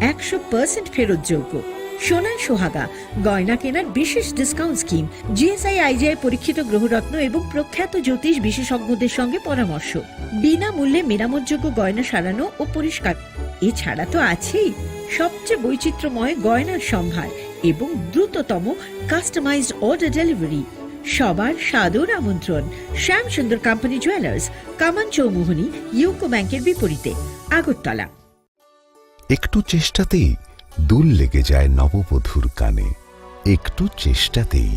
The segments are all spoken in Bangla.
100% ফেরতযোগ্য। সোনায় সোহাগা গয়না কেনার বিশেষ ডিসকাউন্ট স্কিম, জিএসআই আইজিআই পরীক্ষিত গ্রহরত্ন এবং প্রখ্যাত জ্যোতিষ বিশেষজ্ঞদের সঙ্গে পরামর্শ, বিনামূল্যে মেরামতযোগ্য গয়না সারানো ও পরিষ্কার। এছাড়া তো আছেই সবচেয়ে বৈচিত্র্যময় গয়নার সম্ভার এবং দ্রুততম কাস্টমাইজড অর্ডার ডেলিভারি। সবার সাদর আমন্ত্রণ শ্যাম সুন্দর কোম্পানি জুয়েলার্স, কামান চৌমুহনী, ইউকো ব্যাংকের বিপরীতে, আগরতলা। একটু চেষ্টাতেই দুল লেগে যায় নববধূর কানে, একটু চেষ্টাতেই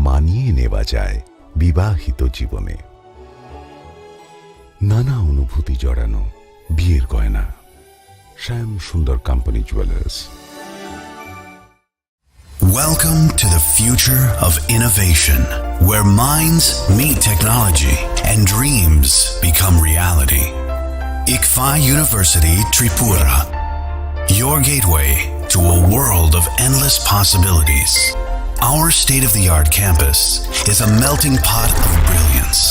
মানিয়ে নেওয়া যায় বিবাহিত জীবনে। নানা অনুভূতি জড়ানো বিয়ের গয়না, শ্যাম সুন্দর company jewellers. Welcome to the future of innovation, where minds meet technology and dreams become reality. ICFA University Tripura, your gateway to a world of endless possibilities. Our state-of-the-art campus is a melting pot of brilliance,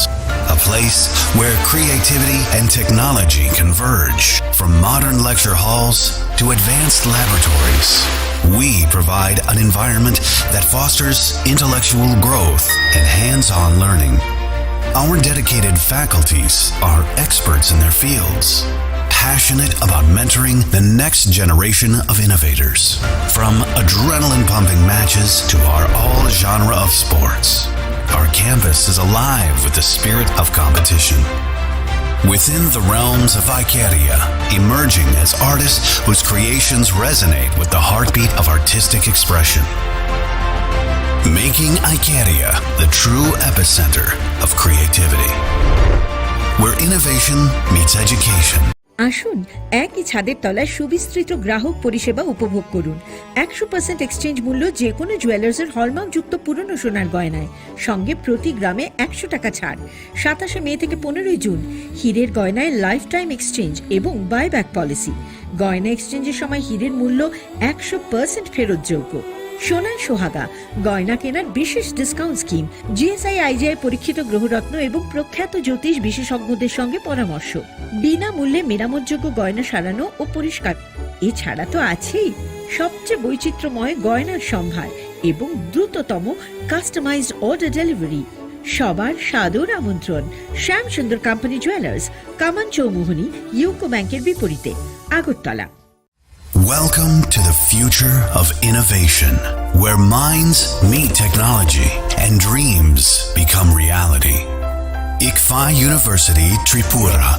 a place where creativity and technology converge. From modern lecture halls to advanced laboratories, we provide an environment that fosters intellectual growth and hands-on learning. Our dedicated faculties are experts in their fields, passionate about mentoring the next generation of innovators. From adrenaline-pumping matches to our all-genre of sports, our campus is alive with the spirit of competition. Within the realms of Icaria, emerging as artists whose creations resonate with the heartbeat of artistic expression. Making Icaria the true epicenter of creativity, where innovation meets education. আসুন একই ছাদের তলায় সুবিস্তৃত গ্রাহক পরিষেবা উপভোগ করুন। 100% এক্সচেঞ্জ মূল্য যে কোনো জুয়েলার্সের হলমার্কযুক্ত পুরনো সোনার গয়নায়, সঙ্গে প্রতি গ্রামে 100 টাকা ছাড়। 27 মে থেকে 15 জুন হীরের গয়নায় লাইফ টাইম এক্সচেঞ্জ এবং বাইব্যাক পলিসি। গয়না এক্সচেঞ্জের সময় হীরের মূল্য 100% ফেরতযোগ্য। সোনায় সোহাগা গয়না কেনার বিশেষ ডিসকাউন্ট স্কিম, জিএসআই আইজিআই পরীক্ষিত গ্রহরত্ন এবং প্রখ্যাত জ্যোতিষ বিশেষজ্ঞদের সঙ্গে পরামর্শ, বিনামূল্যে মেরামতযোগ্য গয়না সারানো ও পরিষ্কার। এছাড়া তো আছেই সবচেয়ে বৈচিত্র্যময় গয়নার সম্ভার এবং দ্রুততম কাস্টমাইজড অর্ডার ডেলিভারি। সবার সাদর আমন্ত্রণ শ্যাম সুন্দর কোম্পানি জুয়েলার্স, কামান চৌমুহনী, ইউকো ব্যাংকের বিপরীতে, Agartala. Welcome to the future of innovation, where minds meet technology and dreams become reality. ICFA University Tripura,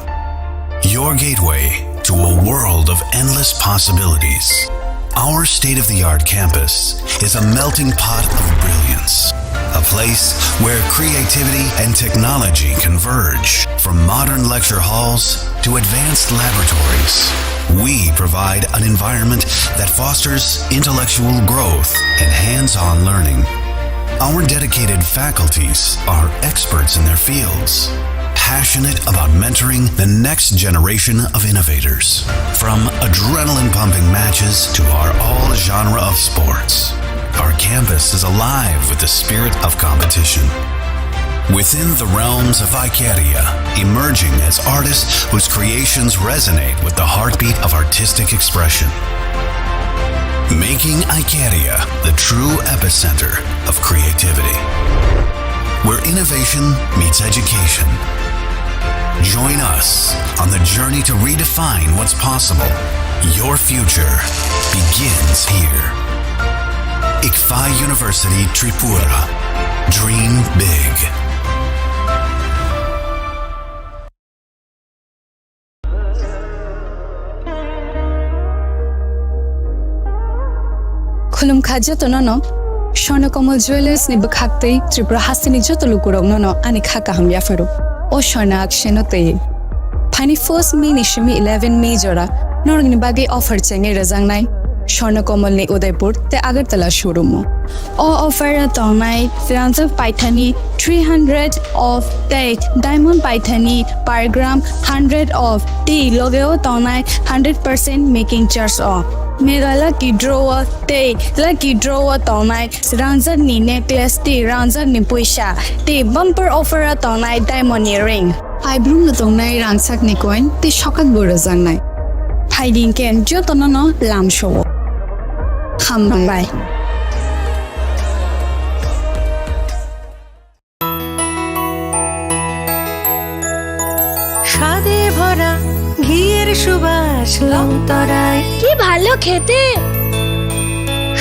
your gateway to a world of endless possibilities. Our state-of-the-art campus is a melting pot of brilliance, a place where creativity and technology converge. From modern lecture halls to advanced laboratories, we provide an environment that fosters intellectual growth and hands-on learning. Our dedicated faculties are experts in their fields, passionate about mentoring the next generation of innovators. From adrenaline-pumping matches to our all-genre of sports, our campus is alive with the spirit of competition. Within the realms of Icaria, emerging as artists whose creations resonate with the heartbeat of artistic expression. Making Icaria the true epicenter of creativity, where innovation meets education. Join us on the journey to redefine what's possible. Your future begins here. ICFA University Tripura. Dream big. Khulum khaja to no Shornakomal Jewelers ni bakhakte Tripura hasini joto lukurog no ani khaka ham yafaru o shorna akshenote Pani first May nishimi 11 May jora norgni bagi offer chenge razang nai Shornakomal ni Udaipur te Agartala showroom o offer tonai Firanza Paithani 300 of date diamond Paithani per gram 100 of tea logeo tonai 100% making charge off Mega lucky drawer te lucky drawer tonai Ranza ni necklace te Ranza ni puisha te bumper offer tonai diamond earring I bloom na tonai rangsak ni coin te shokat bora zangnai ফাইডিংকেন যত ন লামসো হামবাই স্বাদে ভরা ঘিয়ের সুবাস লংতরায় কি ভালো খেতে।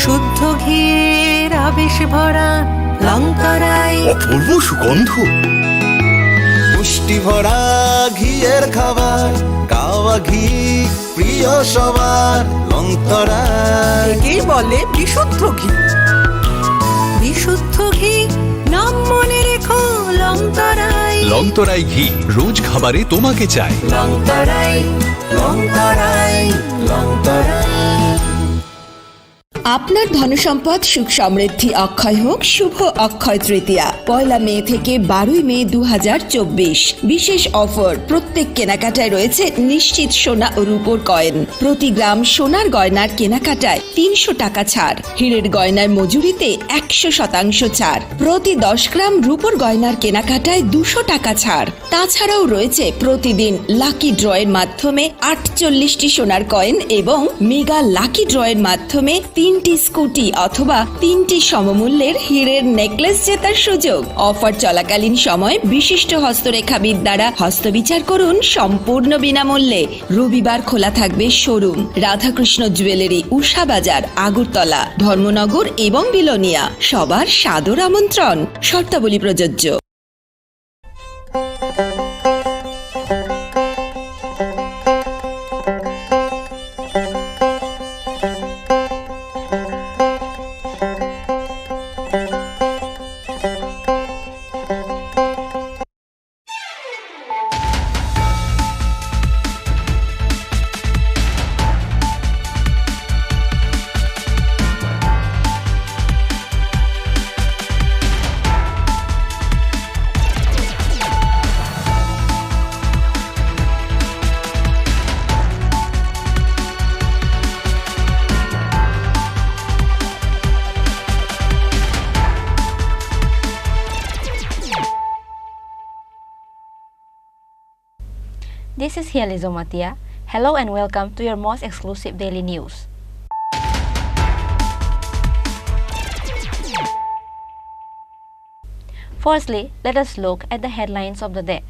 শুদ্ধ ঘিয়ের আবেশ ভরা লংতরায় অপূর্ব সুগন্ধ, পুষ্টি ভরা ঘিয়ের খাবার, গাওয়া ঘি প্রিয় সবার লংতরায়। কি বলে বিশুদ্ধ ঘি, বিশুদ্ধ ঘি নাম মনে রেখো লংতরায়। লংতরাই ঘি রোজ খাবারে তোমাকে চাই। লংতরায় লংতরায় লংতরায়। আপনার ধনসম্পদ সুখ সমৃদ্ধি অক্ষয় হোক। শুভ অক্ষয় তৃতীয়া 1 মে থেকে 12 মে 2024। বিশেষ অফার, প্রত্যেক কেনাকাটায় রয়েছে নিশ্চিত সোনা ও রূপোর কয়েন। প্রতি গ্রাম সোনার গয়নার কেনাকাটায় 300 টাকা ছাড়। হীরের গয়নার মজুরিতে 100% ছাড়। প্রতি 10 গ্রাম রূপোর গয়নার কেনাকাটায় 200 টাকা ছাড়। তাছাড়াও রয়েছে প্রতিদিন লাকি ড্রয়ের মাধ্যমে 48টি সোনার কয়েন এবং মেগা লাকি ড্রয়ের মাধ্যমে 3টি স্কুটি অথবা 3টি সমমূল্যের হীরের নেকলেস জেতার সুযোগ। অফার চলাকালীন সময় বিশিষ্ট হস্তরেখাবিদ দ্বারা হস্তবিচার করুন সম্পূর্ণ বিনামূল্যে। রবিবার খোলা থাকবে শোরুম রাধাকৃষ্ণ জুয়েলারি, উষা বাজার, আগরতলা, ধর্মনগর এবং বিলোনিয়া। সবার সাদর আমন্ত্রণ। শর্তাবলী প্রযোজ্য। This is Hiali Zomatia. Hello and welcome to your most exclusive daily news. Firstly, let us look at the headlines of the day.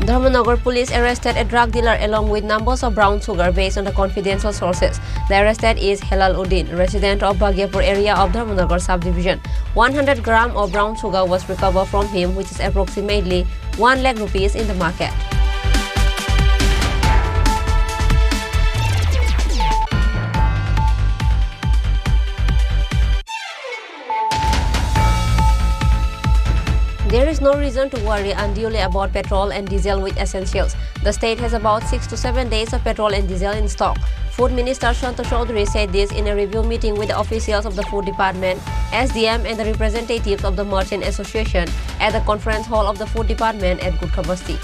Dharmanagar police arrested a drug dealer along with numbers of brown sugar based on the confidential sources. The arrested is Helal Uddin, resident of Bhagyapur area of Dharmanagar subdivision. 100 gram of brown sugar was recovered from him, which is approximately 1 lakh rupees in the market. There is no reason to worry unduly about petrol and diesel with essentials. The state has about 6 to 7 days of petrol and diesel in stock. Food Minister Santosh Chaudhary said this in a review meeting with the officials of the Food Department, SDM and the representatives of the Merchant Association at the conference hall of the Food Department at Gurkhabasti.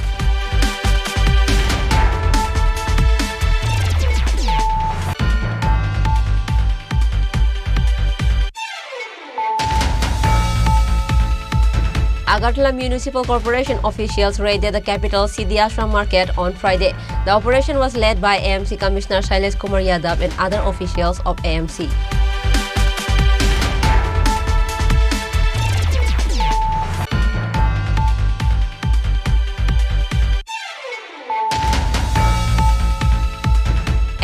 Agartala Municipal Corporation officials raided the capital Sidi Ashram Market on Friday. The operation was led by AMC Commissioner Shailesh Kumar Yadav and other officials of AMC.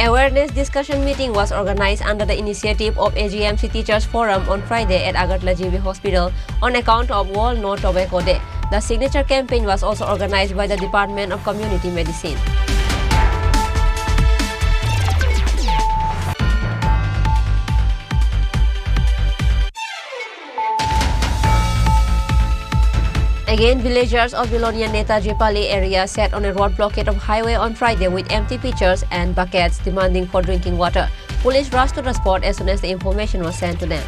Awareness discussion meeting was organized under the initiative of AGMC Teachers Forum on Friday at Agartala GB Hospital on account of World No Tobacco Day. The signature campaign was also organized by the Department of Community Medicine. Again, villagers of Bilonia Netaji Pali area sat on a road blockade of highway on Friday with empty pitchers and buckets demanding for drinking water. Police rushed to the spot as soon as the information was sent to them.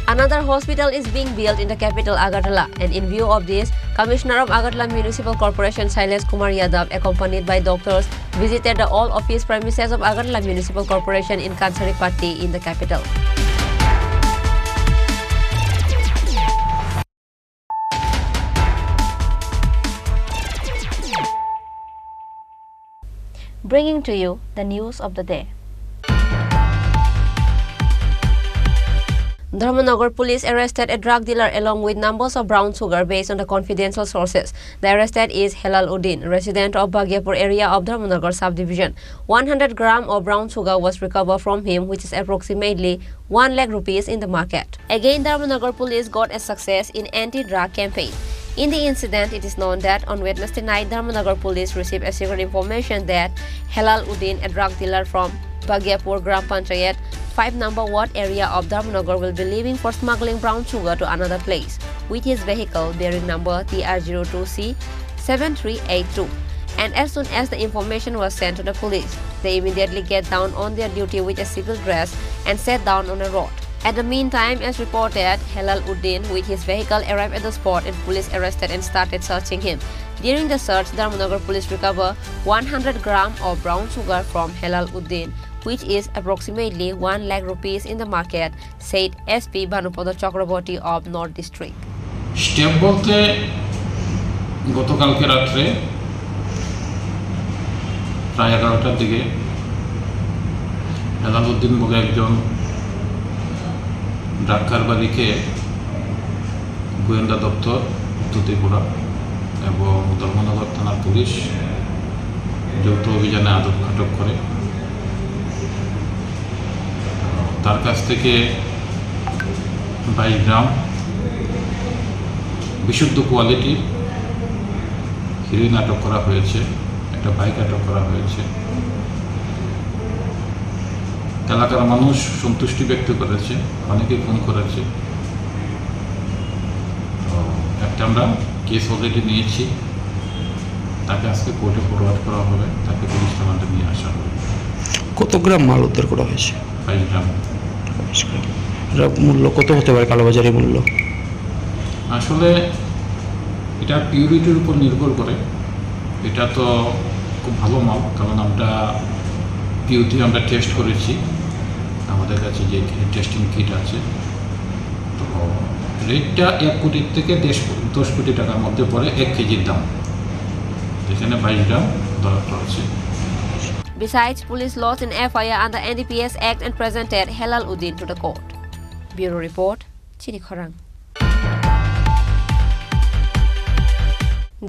Another hospital is being built in the capital Agartala, and in view of this, Commissioner of Agartala Municipal Corporation Shailesh Kumar Yadav, accompanied by doctors, visited the all office premises of Agartala Municipal Corporation in Kansaripatti in the capital. Bringing to you the news of the day. Dharmanagar police arrested a drug dealer along with numbers of brown sugar based on the confidential sources. The arrested is Helal Uddin, resident of Bhagiapur area of Dharmanagar subdivision. 100 grams of brown sugar was recovered from him, which is approximately 1 lakh rupees in the market. Again, Dharmanagar police got a success in anti-drug campaign. In the incident, it is known that on Wednesday night, Dharmanagar police received a secret information that Helal Uddin, a drug dealer from Bhagiapur Gram Panchayat 5 number ward area of Dharmanagar, will be leaving for smuggling brown sugar to another place with his vehicle bearing number TR02C7382. And as soon as the information was sent to the police, they immediately get down on their duty with a civil dress and sat down on a road. At the meantime, as reported, Helal Uddin with his vehicle arrived at the spot and police arrested and started searching him. During the search, Dharmanagar police recovered 100 grams of brown sugar from Helal Uddin, which is approximately 1 lakh rupees in the market, said SP Bhanupada Chakraborty of North District. Step বলতে গতকালকে রাত্রে প্রায় 11টার দিকে হেলালউদ্দিন বলে একজন ড্রাগ কারবারিকে গোয়েন্দা দপ্তর উত্তর ত্রিপুরা এবং ধর্মনগর থানার পুলিশ যৌথ অভিযানে আটক করে। তার কাছ থেকে 22 গ্রাম বিশুদ্ধ কোয়ালিটির হিরোইন আটক করা হয়েছে, একটা বাইক আটক করা হয়েছে। এলাকার মানুষ সন্তুষ্টি ব্যক্ত করেছে, অনেকে ফোন করেছে। তো একটা আমরা কেস অলরেডি নিয়েছি, তাকে আজকে কোর্টে ফরওয়ার্ড করা হবে, তাকে পুলিশ রিমান্ডে নিয়ে আসা হবে। কত গ্রাম মাল উদ্ধার করা হয়েছে? 22 গ্রাম। এর মূল্য কত হতে পারে, কালোবাজারি মূল্য? আসলে এটা পিউরিটির উপর নির্ভর করে। এটা তো খুব ভালো মাল, কারণ আমরা পিউরিটি আমরা টেস্ট করেছি, আমাদের কাছে যে টেস্টিং কিট আছে। তো রেটটা 1 কোটি থেকে 10 কোটি টাকার মধ্যে পড়ে 1 কেজির দাম, যেখানে 22 গ্রাম ধরা পড়েছে। Besides, police lodged an FIR under NDPS Act and presented Helal Uddin to the court. Bureau Report, Chirikharang.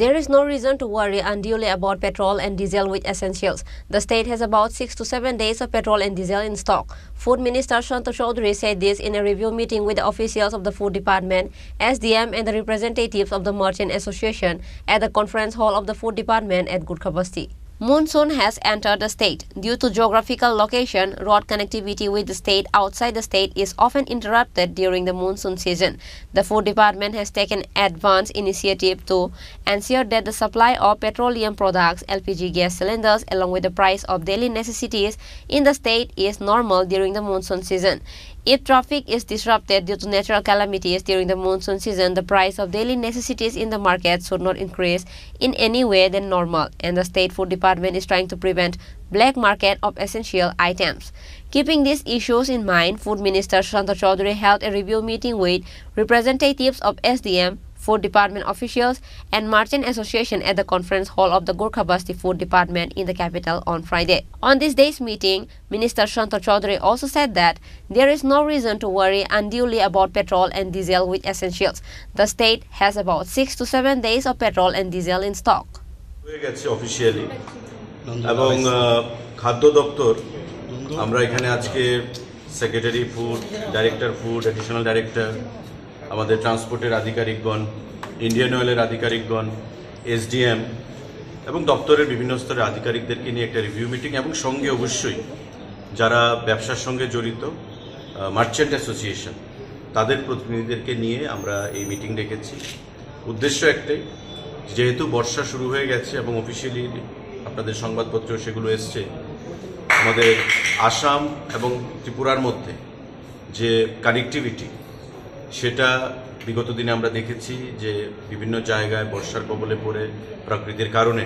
There is no reason to worry unduly about petrol and diesel with essentials. The state has about 6 to 7 days of petrol and diesel in stock. Food Minister Shanta Chaudhary said this in a review meeting with the officials of the Food Department, SDM and the representatives of the Merchant Association at the conference hall of the Food Department at Gurkhabasti. Monsoon has entered the state. Due to geographical location, road connectivity with the state outside the state is often interrupted during the monsoon season. The Food Department has taken advanced initiative to ensure that the supply of petroleum products, LPG gas cylinders, along with the price of daily necessities in the state is normal during the monsoon season. If traffic is disrupted due to natural calamities during the monsoon season, the price of daily necessities in the market should not increase in any way than normal, and the State Food Department is trying to prevent black market of essential items. Keeping these issues in mind, Food Minister Shanta Chaudhary held a review meeting with representatives of SDM, Food Department officials and Merchant Association at the conference hall of the Gurkhabasti Food Department in the capital on Friday. On this day's meeting, Minister Shanta Chaudhary also said that there is no reason to worry unduly about petrol and diesel with essentials. The state has about 6 to 7 days of petrol and diesel in stock. হয়ে গেছে অফিশিয়ালি, এবং খাদ্য দপ্তর আমরা এখানে আজকে secretary food, director food, additional director, আমাদের ট্রান্সপোর্টের আধিকারিকগণ, ইন্ডিয়ান অয়েলের আধিকারিকগণ, এসডিএম এবং দপ্তরের বিভিন্ন স্তরের আধিকারিকদেরকে নিয়ে একটা রিভিউ মিটিং, এবং সঙ্গে অবশ্যই যারা ব্যবসার সঙ্গে জড়িত মার্চেন্ট অ্যাসোসিয়েশন তাদের প্রতিনিধিদেরকে নিয়ে আমরা এই মিটিং ডেকেছি। উদ্দেশ্য একটাই, যেহেতু বর্ষা শুরু হয়ে গেছে এবং অফিসিয়ালি আপনাদের সংবাদপত্র সেগুলো এসছে, আমাদের আসাম এবং ত্রিপুরার মধ্যে যে কানেক্টিভিটি সেটা বিগত দিনে আমরা দেখেছি যে বিভিন্ন জায়গায় বর্ষার কবলে পড়ে প্রকৃতির কারণে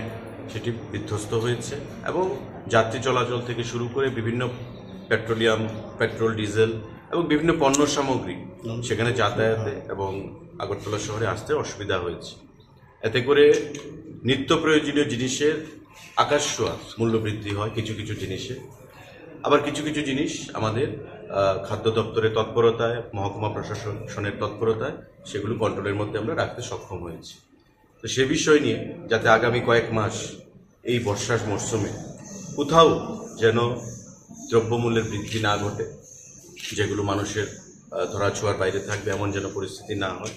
সেটি বিধ্বস্ত হয়েছে এবং যাত্রী চলাচল থেকে শুরু করে বিভিন্ন পেট্রোল ডিজেল এবং বিভিন্ন পণ্য সামগ্রী সেখানে যাতায়াতে এবং আগরতলা শহরে আসতে অসুবিধা হয়েছে। এতে করে নিত্য প্রয়োজনীয় জিনিসের আকাশ ছোঁয়া মূল্য বৃদ্ধি হয় কিছু কিছু জিনিসে, আবার কিছু কিছু জিনিস আমাদের খাদ্য দপ্তরের তৎপরতায়, মহকুমা প্রশাসনের তৎপরতায় সেগুলো কন্ট্রোলের মধ্যে আমরা রাখতে সক্ষম হয়েছি। তো সে বিষয় নিয়ে যাতে আগামী কয়েক মাস এই বর্ষার মরশুমে কোথাও যেন দ্রব্যমূল্যের বৃদ্ধি না ঘটে, যেগুলো মানুষের ধরাছোঁয়ার বাইরে থাকবে এমন যেন পরিস্থিতি না হয়।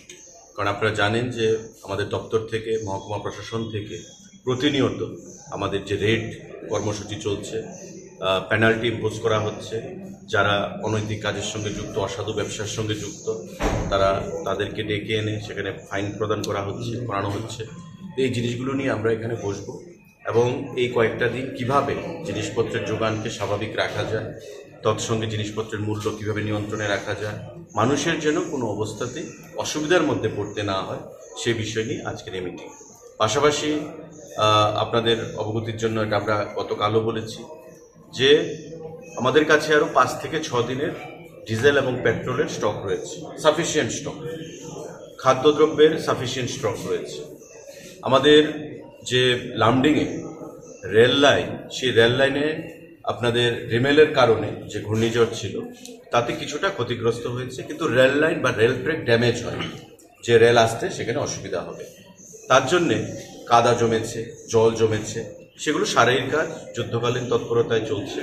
কারণ আপনারা জানেন যে আমাদের দপ্তর থেকে, মহকুমা প্রশাসন থেকে প্রতিনিয়ত আমাদের যে রেড কর্মসূচি চলছে, পেনাল্টি ইম্পোজ করা হচ্ছে, যারা অনৈতিক কাজের সঙ্গে যুক্ত, অসাধু ব্যবসার সঙ্গে যুক্ত, তাদেরকে ডেকে এনে সেখানে ফাইন প্রদান করানো হচ্ছে। এই জিনিসগুলো নিয়ে আমরা এখানে বসবো এবং এই কয়েকটা দিন কিভাবে জিনিসপত্রের যোগানকে স্বাভাবিক রাখা যায়, তৎসঙ্গে জিনিসপত্রের মূল্য কিভাবে নিয়ন্ত্রণে রাখা যায়, মানুষের যেন কোনো অবস্থাতেই অসুবিধার মধ্যে পড়তে না হয়, সে বিষয় নিয়ে আজকের এই মিটিং। পাশাপাশি আপনাদের অবগতির জন্য এটা আমরা গতকালও বলেছি যে আমাদের কাছে আরও 5 থেকে 6 দিনের ডিজেল এবং পেট্রোলের স্টক রয়েছে, সাফিসিয়েন্ট স্টক, খাদ্যদ্রব্যের সাফিসিয়েন্ট স্টক রয়েছে। আমাদের যে লামডিংয়ে রেল লাইন, সেই রেল লাইনে আপনাদের রিমেলের কারণে যে ঘূর্ণিঝড় ছিল তাতে কিছুটা ক্ষতিগ্রস্ত হয়েছে, কিন্তু রেল লাইন বা রেল ট্র্যাক ড্যামেজ হয়নি, যে রেল আসতে সেখানে অসুবিধা হবে। তার জন্যে কাদা জমেছে, জল জমেছে, সেগুলো সারাইয়ের কাজ যুদ্ধকালীন তৎপরতায় চলছে।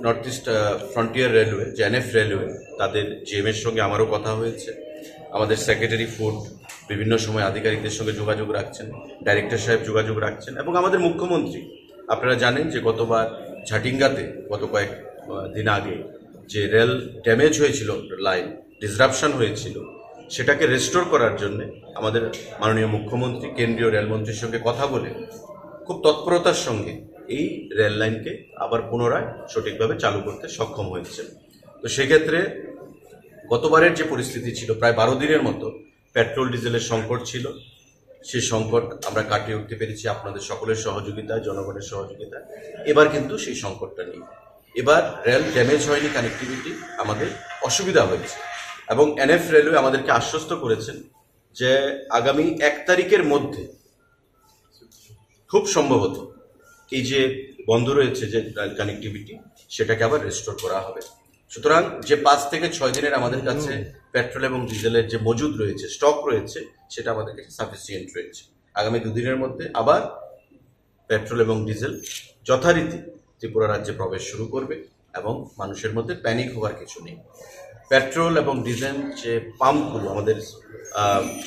নর্থ ইস্ট ফ্রন্টিয়ার রেলওয়ে, যে NF রেলওয়ে, তাদের GM-এর সঙ্গে আমারও কথা হয়েছে। আমাদের সেক্রেটারি ফুড বিভিন্ন সময় আধিকারিকদের সঙ্গে যোগাযোগ রাখছেন, ডাইরেক্টর সাহেব যোগাযোগ রাখছেন এবং আমাদের মুখ্যমন্ত্রী, আপনারা জানেন যে গতবার ঝাটিঙ্গাতে গত কয়েক দিন আগে যে রেল ড্যামেজ হয়েছিল, লাইন ডিসরাপশন হয়েছিল, সেটাকে রেস্টোর করার জন্য আমাদের মাননীয় মুখ্যমন্ত্রী কেন্দ্রীয় রেলমন্ত্রীর সঙ্গে কথা বলে খুব তৎপরতার সঙ্গে এই রেল লাইনকে আবার পুনরায় সঠিকভাবে চালু করতে সক্ষম হয়েছে। তো সেক্ষেত্রে গতবারের যে পরিস্থিতি ছিল, প্রায় 12 দিনের মতো পেট্রোল ডিজেলের সংকট ছিল, সেই সংকট আমরা কাটিয়ে উঠতে পেরেছি আপনাদের সকলের সহযোগিতায়, জনগণের সহযোগিতায়। এবার কিন্তু সেই সংকটটা নেই। এবার রেল ড্যামেজ হয়নি, কানেক্টিভিটি আমাদের অসুবিধা হয়েছে এবং NF রেলওয়ে আমাদেরকে আশ্বস্ত করেছেন যে আগামী 1 তারিখের মধ্যে খুব সম্ভবত এই যে বন্ধ রয়েছে যে রেল কানেক্টিভিটি, সেটাকে আবার রেস্টোর করা হবে। সুতরাং যে 5 থেকে 6 দিনের আমাদের কাছে পেট্রোল এবং ডিজেলের যে মজুদ রয়েছে, স্টক রয়েছে, সেটা আমাদের কাছে সাফিসিয়েন্ট রয়েছে। আগামী 2 দিনের মধ্যে আবার পেট্রোল এবং ডিজেল যথারীতি ত্রিপুরা রাজ্যে প্রবেশ শুরু করবে এবং মানুষের মধ্যে প্যানিক হওয়ার কিছু নেই। পেট্রোল এবং ডিজেল যে পাম্পগুলো, আমাদের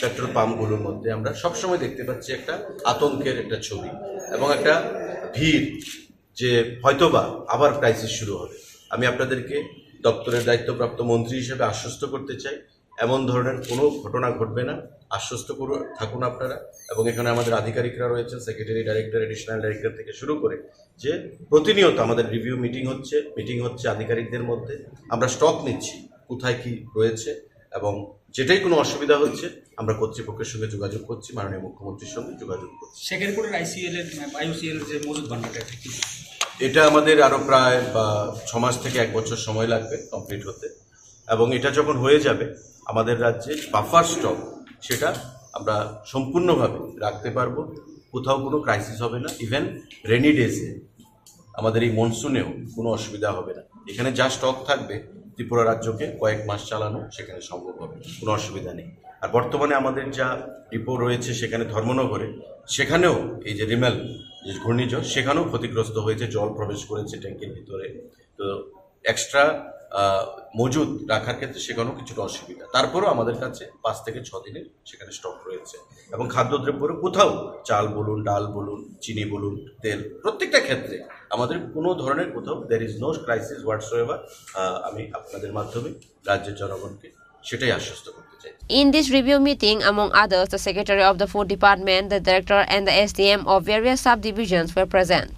পেট্রোল পাম্পগুলোর মধ্যে আমরা সবসময় দেখতে পাচ্ছি একটা আতঙ্কের একটা ছবি এবং একটা ভিড়, যে হয়তোবা আবার ক্রাইসিস শুরু হবে। আমি আপনাদেরকে দপ্তরের দায়িত্বপ্রাপ্ত মন্ত্রী হিসেবে আশ্বস্ত করতে চাই, এমন ধরনের কোনো ঘটনা ঘটবে না। আশ্বস্ত থাকুন আপনারা। এবং এখানে আমাদের আধিকারিকরা রয়েছেন, সেক্রেটারি, ডাইরেক্টর, এডিশনাল ডাইরেক্টর থেকে শুরু করে, যে প্রতিনিয়ত আমাদের রিভিউ মিটিং হচ্ছে আধিকারিকদের মধ্যে। আমরা স্টক নিচ্ছি কোথায় কি রয়েছে এবং যেটাই কোনো অসুবিধা হচ্ছে আমরা কর্তৃপক্ষের সঙ্গে যোগাযোগ করছি, মাননীয় মুখ্যমন্ত্রীর সঙ্গে যোগাযোগ করছি। সেকেন্ডপুরের IOCL যে মজুদ ভান্ডারটা এটা আমাদের আরও প্রায় 6 মাস থেকে 1 বছর সময় লাগবে কমপ্লিট হতে, এবং এটা যখন হয়ে যাবে আমাদের রাজ্যে বাফার স্টক সেটা আমরা সম্পূর্ণভাবে রাখতে পারবো, কোথাও কোনো ক্রাইসিস হবে না। ইভেন রেনি ডেজে আমাদের এই মনসুনেও কোনো অসুবিধা হবে না। এখানে যা স্টক থাকবে ত্রিপুরা রাজ্যকে কয়েক মাস চালানো সেখানে সম্ভব হবে, কোনো অসুবিধা নেই। আর বর্তমানে আমাদের যা ডিপো রয়েছে সেখানে ধর্মনগরে, সেখানেও এই যে রিমেল যে ঘূর্ণিঝড়, সেখানেও ক্ষতিগ্রস্ত হয়েছে, জল প্রবেশ করেছে ট্যাঙ্কের ভিতরে। তো এক্সট্রা মজুদ রাখার ক্ষেত্রে সেখানেও কিছুটা অসুবিধা। তারপরেও আমাদের কাছে 5 থেকে 6 দিনের সেখানে স্টক রয়েছে এবং খাদ্যদ্রব্যেরও কোথাও চাল বলুন, ডাল বলুন, চিনি বলুন, তেল, প্রত্যেকটা ক্ষেত্রে আমাদের কোনো ধরনের কোথাও there is no crisis whatsoever। আমি আপনাদের মাধ্যমে রাজ্যের জনগণকে সেটাই আশ্বস্ত করতে চাই। In this review meeting, among others, the Secretary of the Food Department, the Director and the SDM of various subdivisions were present.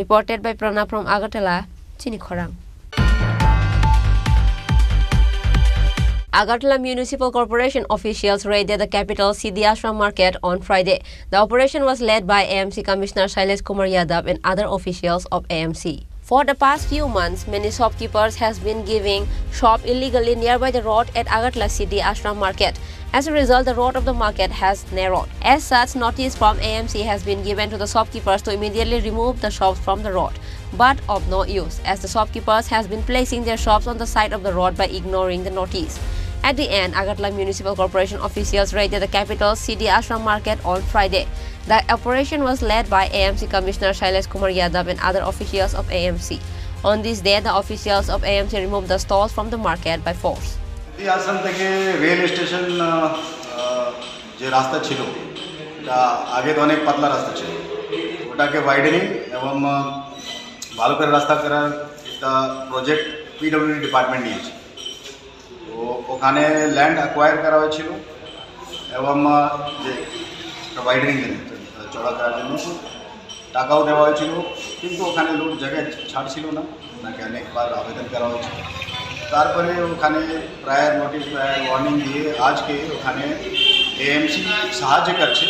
Reported by Pranab from Agartala, Chini Khorang. Agartala Municipal Corporation officials raided the capital Sidi Ashram market on Friday. The operation was led by AMC Commissioner Shailesh Kumar Yadav and other officials of AMC. For the past few months, many shopkeepers has been giving shop illegally nearby the road at Agartala Sidi Ashram market. As a result, the road of the market has narrowed. As such, notice from AMC has been given to the shopkeepers to immediately remove the shops from the road, but of no use, as the shopkeepers has been placing their shops on the side of the road by ignoring the notice. At the end, Agartala Municipal Corporation officials raided the capital Sidi Ashram market on Friday. The operation was led by AMC Commissioner Shailesh Kumar Yadav and other officials of AMC. On this day, the officials of AMC removed the stalls from the market by force. City আশ্রম থেকে রেল স্টেশন যে রাস্তা ছিল এটা আগে তো অনেক পাতলা রাস্তা ছিল, ওটাকে ওয়াইডেনিং এবং ভালো করে রাস্তা করার একটা প্রজেক্ট পিডব্লিউডি ডিপার্টমেন্ট নিয়েছে। তো ওখানে ল্যান্ড অ্যাকোয়ার করা হয়েছিল এবং যে ওয়াইডেনিং চড়া করার জন্য টাকাও দেওয়া হয়েছিল, কিন্তু ওখানে লোক জায়গায় ছাড়ছিল না, ওনাকে অনেকবার আবেদন করা হয়েছিল। তারপরে ওখানে প্রায় নোটিশ প্রায় ওয়ার্নিং দিয়ে আজকে ওখানে এএমসি সাহায্য করছে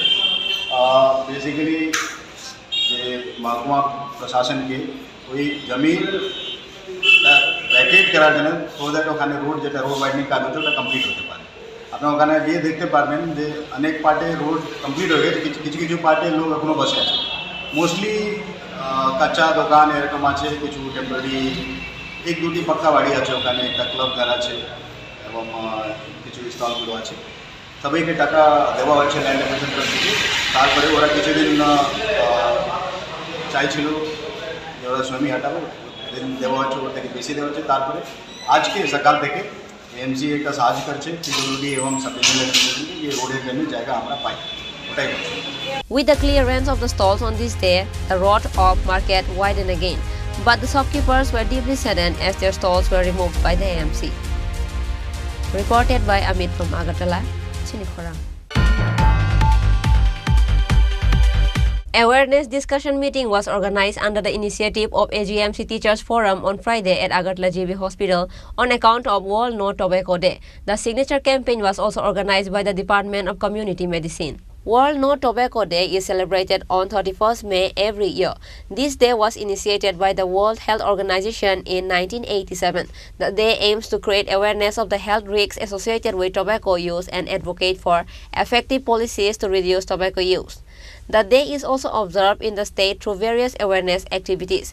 বেসিক্যালি যে মহকুমা প্রশাসনকে ওই জমিন ভ্যাকেট করার জন্য, সো দ্যাট ওখানে রোড যেটা রোড ওয়াইডনিং কাজ হচ্ছে ওটা কমপ্লিট হতে পারে। আপনি ওখানে গিয়ে দেখতে পারবেন যে অনেক পার্টে রোড কমপ্লিট হয়ে গেছে, কিছু কিছু পার্টে লোক এখনও বসে আছে। মোস্টলি কাঁচা দোকান এরকম আছে, কিছু টেম্পোরারি এক দুটি পাক্কা বাড়ি আছে, ওখানে একটা ক্লাব ঘর আছে এবং কিছু স্টলগুলো আছে। সবাইকে টাকা দেওয়া হয়েছে ল্যান্ড অ্যাকুইজিশন থেকে। তারপরে ওরা কিছুদিন চাইছিল যে ওরা জমি হাঁটাবো, দিন দেওয়া হচ্ছে, ওর থেকে বেশি দেওয়া হচ্ছে। তারপরে আজকে সকাল থেকে এমসি একটা সাহায্য করছে পিডব্লিউডি এবং সাব ডিভিশনাল যে রোডের জন্য জায়গা আমরা পাই, ওটাই করছে। With the clearance of the stalls on this day, the road of market widened again. But the shopkeepers were deeply saddened as their stalls were removed by the AMC. Reported by Amit from Agartala, Chinikhora. Awareness discussion meeting was organized under the initiative of AGMC Teachers Forum on Friday at Agartala GB Hospital on account of World No Tobacco Day. The signature campaign was also organized by the Department of Community Medicine. World No Tobacco Day is celebrated on 31st May every year. This day was initiated by the World Health Organization in 1987. The day aims to create awareness of the health risks associated with tobacco use and advocate for effective policies to reduce tobacco use. The day is also observed in the state through various awareness activities.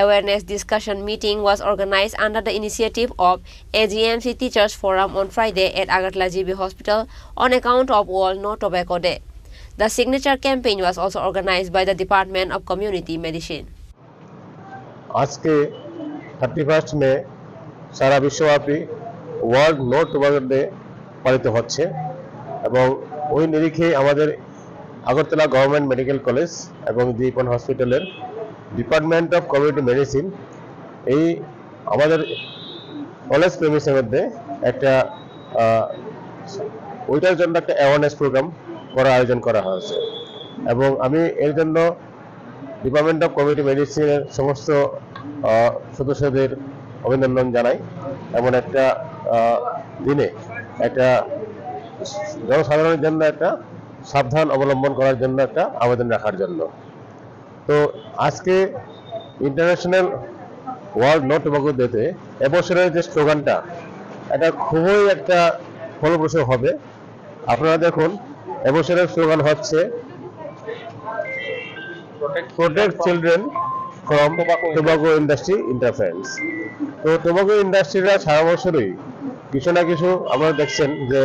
Awareness discussion meeting was organized under the initiative of AGMC Teachers Forum on Friday at Agartala GB Hospital on account of World No Tobacco Day. The signature campaign was also organized by the Department of Community Medicine. আজকে 31 মে সারা বিশ্বব্যাপী ওয়ার্ল্ড নো টোবাকো ডে পালিত হচ্ছে এবং ওই নিরিখে আমাদের আগরতলা গভর্নমেন্ট মেডিকেল কলেজ এবং দীপন হসপিটালের ডিপার্টমেন্ট অফ কমিউনিটি মেডিসিন এই আমাদের কলেজ প্রেমিসের মধ্যে একটা ওইটার জন্য একটা অ্যাওয়ারনেস প্রোগ্রাম করার আয়োজন করা হয়েছে এবং আমি এর জন্য ডিপার্টমেন্ট অফ কমিউনিটি মেডিসিনের সমস্ত সদস্যদের অভিনন্দন জানাই। এমন একটা দিনে একটা জনসাধারণের জন্য একটা সাবধান অবলম্বন করার জন্য একটা আবেদন রাখার জন্য। তো আজকে ইন্টারন্যাশনাল ওয়ার্ল্ড নো টোবাকো ডেতে এবছরের যে স্লোগানটা এটা খুবই একটা ফলপ্রসূ হবে। আপনারা দেখুন এবছরের স্লোগান হচ্ছে protect children from tobacco industry interference. তো টোবাকো ইন্ডাস্ট্রিরা সারা বছরই কিছু না কিছু আপনারা দেখছেন যে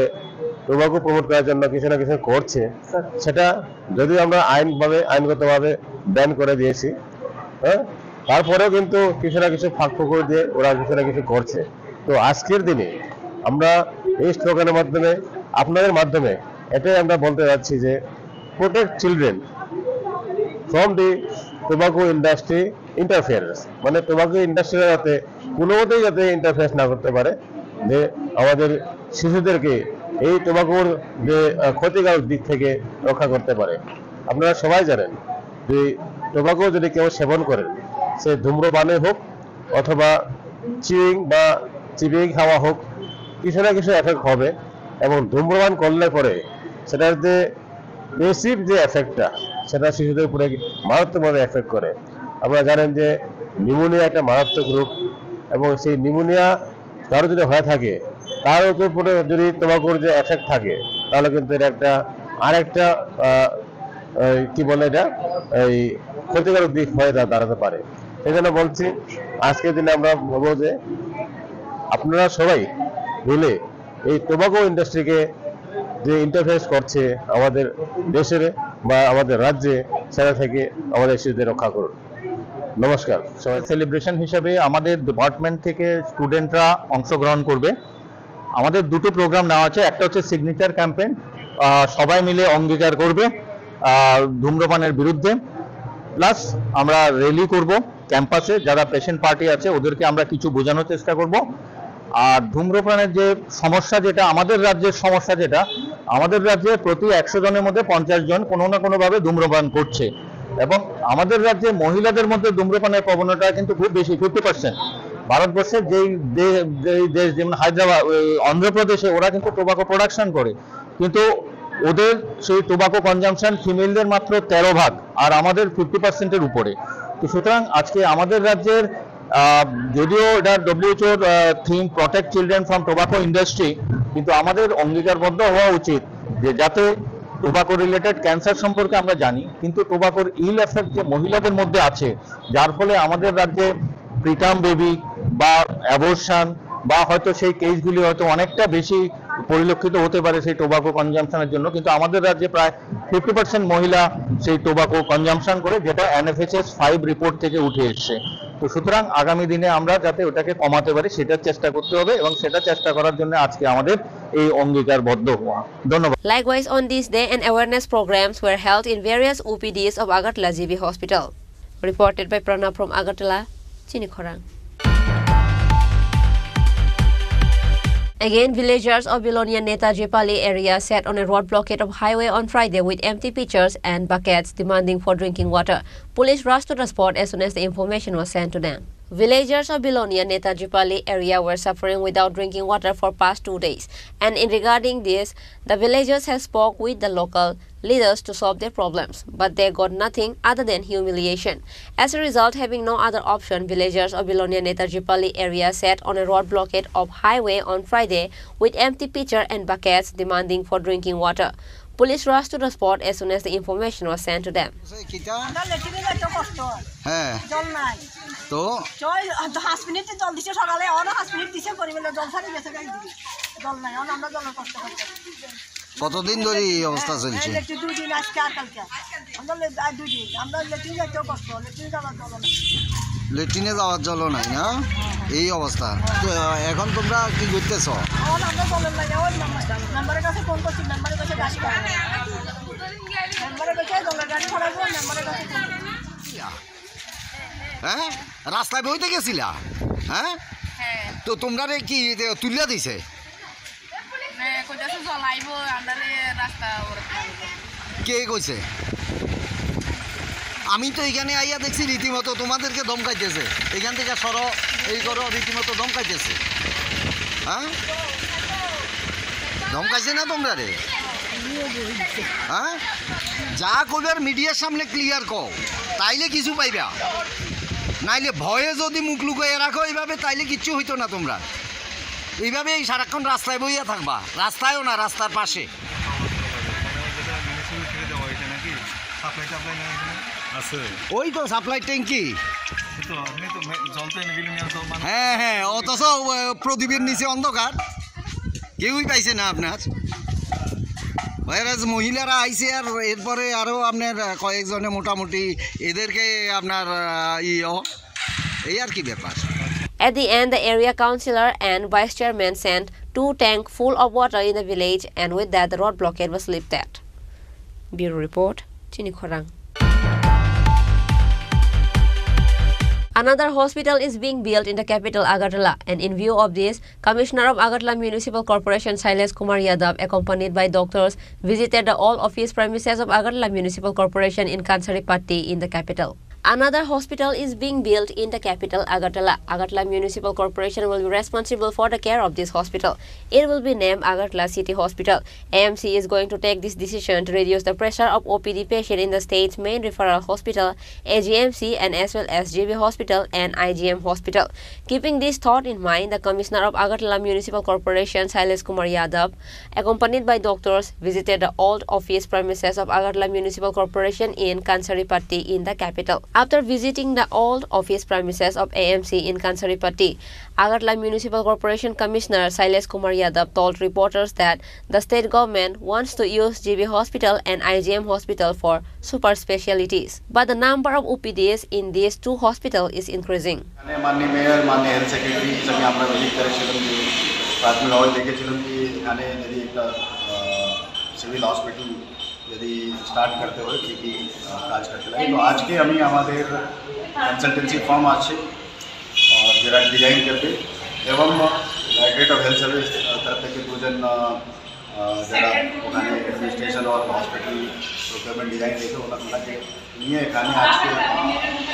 টোবাকো প্রমোট করার জন্য কিছু না কিছু করছে, সেটা যদিও আমরা আইনগতভাবে ব্যান করে দিয়েছি, হ্যাঁ, তারপরেও কিন্তু কিছু না কিছু ফাঁক ফোকর দিয়ে ওরা কিছু না কিছু করছে। তো আজকের দিনে আমরা এই স্লোগানের মাধ্যমে আপনাদের মাধ্যমে এটাই আমরা বলতে যাচ্ছি যে protect children from the tobacco industry interference, মানে টোবাকো ইন্ডাস্ট্রিরা যাতে কোনো মতেই যাতে ইন্টারফেয়ারেন্স না করতে পারে, যে আমাদের শিশুদেরকে এই টোবাকোর যে ক্ষতিকারক দিক থেকে রক্ষা করতে পারে। আপনারা সবাই জানেন যে টোবাকো যদি কেউ সেবন করেন, সে ধূম্রপানে হোক অথবা চিউইং খাওয়া হোক, কিছু না কিছু এফেক্ট হবে, এবং ধূম্রপান করলে পরে সেটার যে পেসিভ যে এফেক্টটা সেটা শিশুদের উপরে মারাত্মকভাবে এফেক্ট করে। আপনারা জানেন যে নিউমোনিয়া একটা মারাত্মক রোগ, এবং সেই নিউমোনিয়া কারো যদি হয়ে থাকে তার উপরে যদি তোমাকুর যে এফেক্ট থাকে তাহলে কিন্তু এটা একটা আরেকটা কি বলে এটা এই ক্ষতিকারক দিক হয়ে দাঁড়াতে পারে। সেই জন্য বলছি আজকের দিনে আমরা বলবো যে আপনারা সবাই মিলে এই টোবাকো ইন্ডাস্ট্রিকে যে ইন্টারফেস করছে আমাদের দেশের বা আমাদের রাজ্যে, সেটা থেকে আমাদের শিশুদের রক্ষা করুন। নমস্কার। সবাই সেলিব্রেশন হিসেবে আমাদের ডিপার্টমেন্ট থেকে স্টুডেন্টরা অংশগ্রহণ করবে। আমাদের দুটো প্রোগ্রাম নেওয়া আছে, একটা হচ্ছে সিগনেচার ক্যাম্পেইন, সবাই মিলে অঙ্গীকার করবে ধূম্রপানের বিরুদ্ধে, প্লাস আমরা র্যালি করব ক্যাম্পাসে, যারা পেশেন্ট পার্টি আছে ওদেরকে আমরা কিছু বোঝানোর চেষ্টা করব। আর ধূম্রপানের যে সমস্যা, যেটা আমাদের রাজ্যের সমস্যা, যেটা আমাদের রাজ্যে প্রতি 100 জনের মধ্যে 50 জন কোনো না কোনোভাবে ধূম্রপান করছে, এবং আমাদের রাজ্যে মহিলাদের মধ্যে ধূম্রপানের প্রবণতা কিন্তু খুব বেশি, 50%। ভারতবর্ষের যেই দেশ যেমন হায়দ্রাবাদ, অন্ধ্রপ্রদেশে ওরা কিন্তু টোবাকো প্রোডাকশন করে, কিন্তু ওদের সেই টোবাকো কনজাম্পশন ফিমেলদের মাত্র 13 ভাগ, আর আমাদের 50%-এর উপরে। তো সুতরাং আজকে আমাদের রাজ্যের যদিও এটা ডব্লিউএইচওর theme protect children from tobacco industry, কিন্তু আমাদের অঙ্গীকারবদ্ধ হওয়া উচিত যে যাতে টোবাকো রিলেটেড ক্যান্সার সম্পর্কে আমরা জানি, কিন্তু টোবাকোর ইল এফেক্ট যে মহিলাদের মধ্যে আছে, যার ফলে আমাদের রাজ্যে প্রিটার্ম বেবি বা অ্যাবর্শন বা হয়তো সেই কেসগুলি হয়তো অনেকটা বেশি পরিলক্ষিত হতে পারে সেই টোবাকো কনজাম্পশনের জন্য, কিন্তু আমাদের রাজ্যে প্রায় 50% মহিলা সেই টোবাকো কনজাম্পশন করে, যেটা NFHS 5 রিপোর্ট থেকে উঠে এসছে। তো সুতরাং আগামী দিনে আমরা যাতে ওটাকে কমাতে পারি সেটার চেষ্টা করতে হবে, এবং সেটা চেষ্টা করার জন্য আজকে আমাদের এই অঙ্গীকারবদ্ধ হওয়া। ধন্যবাদ। Likewise, on this day, an awareness programs were held in various OPDs of Agartala GB Hospital. Reported by Pranav from Agartala, Chinikhorang. Again, villagers of Bilonia Netaji Pali area sat on a road blockade of highway on Friday with empty pitchers and buckets demanding for drinking water. Police rushed to the spot as soon as the information was sent to them. Villagers of Bilonia Netaji Pali area were suffering without drinking water for past 2 days, and in regarding this, the villagers have spoke with the local leaders to solve their problems, but they got nothing other than humiliation. As a result, having no other option, villagers of Bilonia Netaji Pali area sat on a road blockade of highway on Friday with empty pitcher and buckets demanding for drinking water. Police rushed to the spot as soon as the information was sent to them. তো 5 মিনিট জল দিছে সকালে, অন 5 মিনিট দিছে পরিবেলে জল ছাড়ি গেছে, গাই দিবি জল নাই, অন আমরা জলের কষ্ট করতে। কতদিন ধরে এই অবস্থা চলছে? 2 দিন, আজকে আর কালকে আমরা 2 দিন, আমরা লেট্রিন যাইতেও কষ্ট, লেট্রিন যাওয়ার জল নাই, লেট্রিনে যাওয়ার জল নাই না, এই অবস্থা। তো এখন তোমরা কি করতেছ? অন আমরা জলের লাগে ওই মেম্বারের কাছে ফোন করছি, মেম্বারের কাছে গাড়ি পায় না, মেম্বারের কাছে জলের গাড়ি খড়াবো, মেম্বারের কাছে ফোন। হ্যাঁ, রাস্তায় বইতে গেছিলা? হ্যাঁ, তো তোমরা কি তুলিয়া দিছে? কে কইছে? আমি তো এখানে আইয়া দেখছি রীতিমতো তোমাদেরকে ধমকাইতেছে, এখান থেকে সরো, এই করো, রীতিমতো ধমকাইতেছে। হ্যাঁ, ধমকাইছে না তোমরা রে? হ্যাঁ, যা কইবার মিডিয়ার সামনে ক্লিয়ার কও, তাইলে কিছু পাইবা, নাইলে ভয়ে যদি মুখ লুকাইয়া রাখো এইভাবে, তাইলে কিচ্ছু হইতো না। তোমরা এইভাবে সারাক্ষণ রাস্তায় বইয়া থাকবা, রাস্তায়ও না, রাস্তার পাশে। ওই তো সাপ্লাই ট্যাঙ্কি, হ্যাঁ হ্যাঁ, অথচ প্রদীপের নিচে অন্ধকার, কেউই পাইছে না আপনার। মহিলারা আইছে, আর এরপরে আরও আপনার কয়েকজনে মোটামুটি এদেরকে আপনার এই আর কি ব্যাপার। At the end, the area councillor and vice chairman sent 2 tanks full of water in the village, and with that, the road blockade was lifted. Bureau Report, Chinikhorang. Another hospital is being built in the capital Agartala, and in view of this, Commissioner of Agartala Municipal Corporation Shailesh Kumar Yadav, accompanied by doctors, visited the all office premises of Agartala Municipal Corporation in Kansaripatti in the capital. Another hospital is being built in the capital, Agartala. Agartala Municipal Corporation will be responsible for the care of this hospital. It will be named Agartala City Hospital. AMC is going to take this decision to reduce the pressure of OPD patient in the state's main referral hospital, AGMC, and as well as JB Hospital and IGM Hospital. Keeping this thought in mind, the Commissioner of Agartala Municipal Corporation, Shailesh Kumar Yadav, accompanied by doctors, visited the old office premises of Agartala Municipal Corporation in Kansaripatti in the capital. After visiting the old office premises of AMC in Kansaripatti, Agartala Municipal Corporation Commissioner Shailesh Kumar Yadav told reporters that the state government wants to use GB Hospital and IGM Hospital for super specialties, but the number of OPDs in these two hospitals is increasing. माननीय मेयर, माननीय हेल्थ सेक्रेटरी सगळे আমরা ভিজিট করেছিলাম যে প্রাথমিকভাবে দেখেছিলাম যে এখানে যদি একটা সিভিল হসপিটাল যদি স্টার্ট করতে হয় কি কি কাজ করতে লাগে তো আজকে আমি আমাদের কনসালটেন্সি ফার্ম আছে যারা ডিজাইন করবে এবং ডাইরেক্টরেট অফ হেলথ সার্ভিস তরফ থেকে দুজন যারা ওখানে অ্যাডমিনিস্ট্রেশন আর হসপিটাল প্রোকিউরমেন্ট ডিজাইন দিতে ওনাকে নিয়ে এখানে আজকে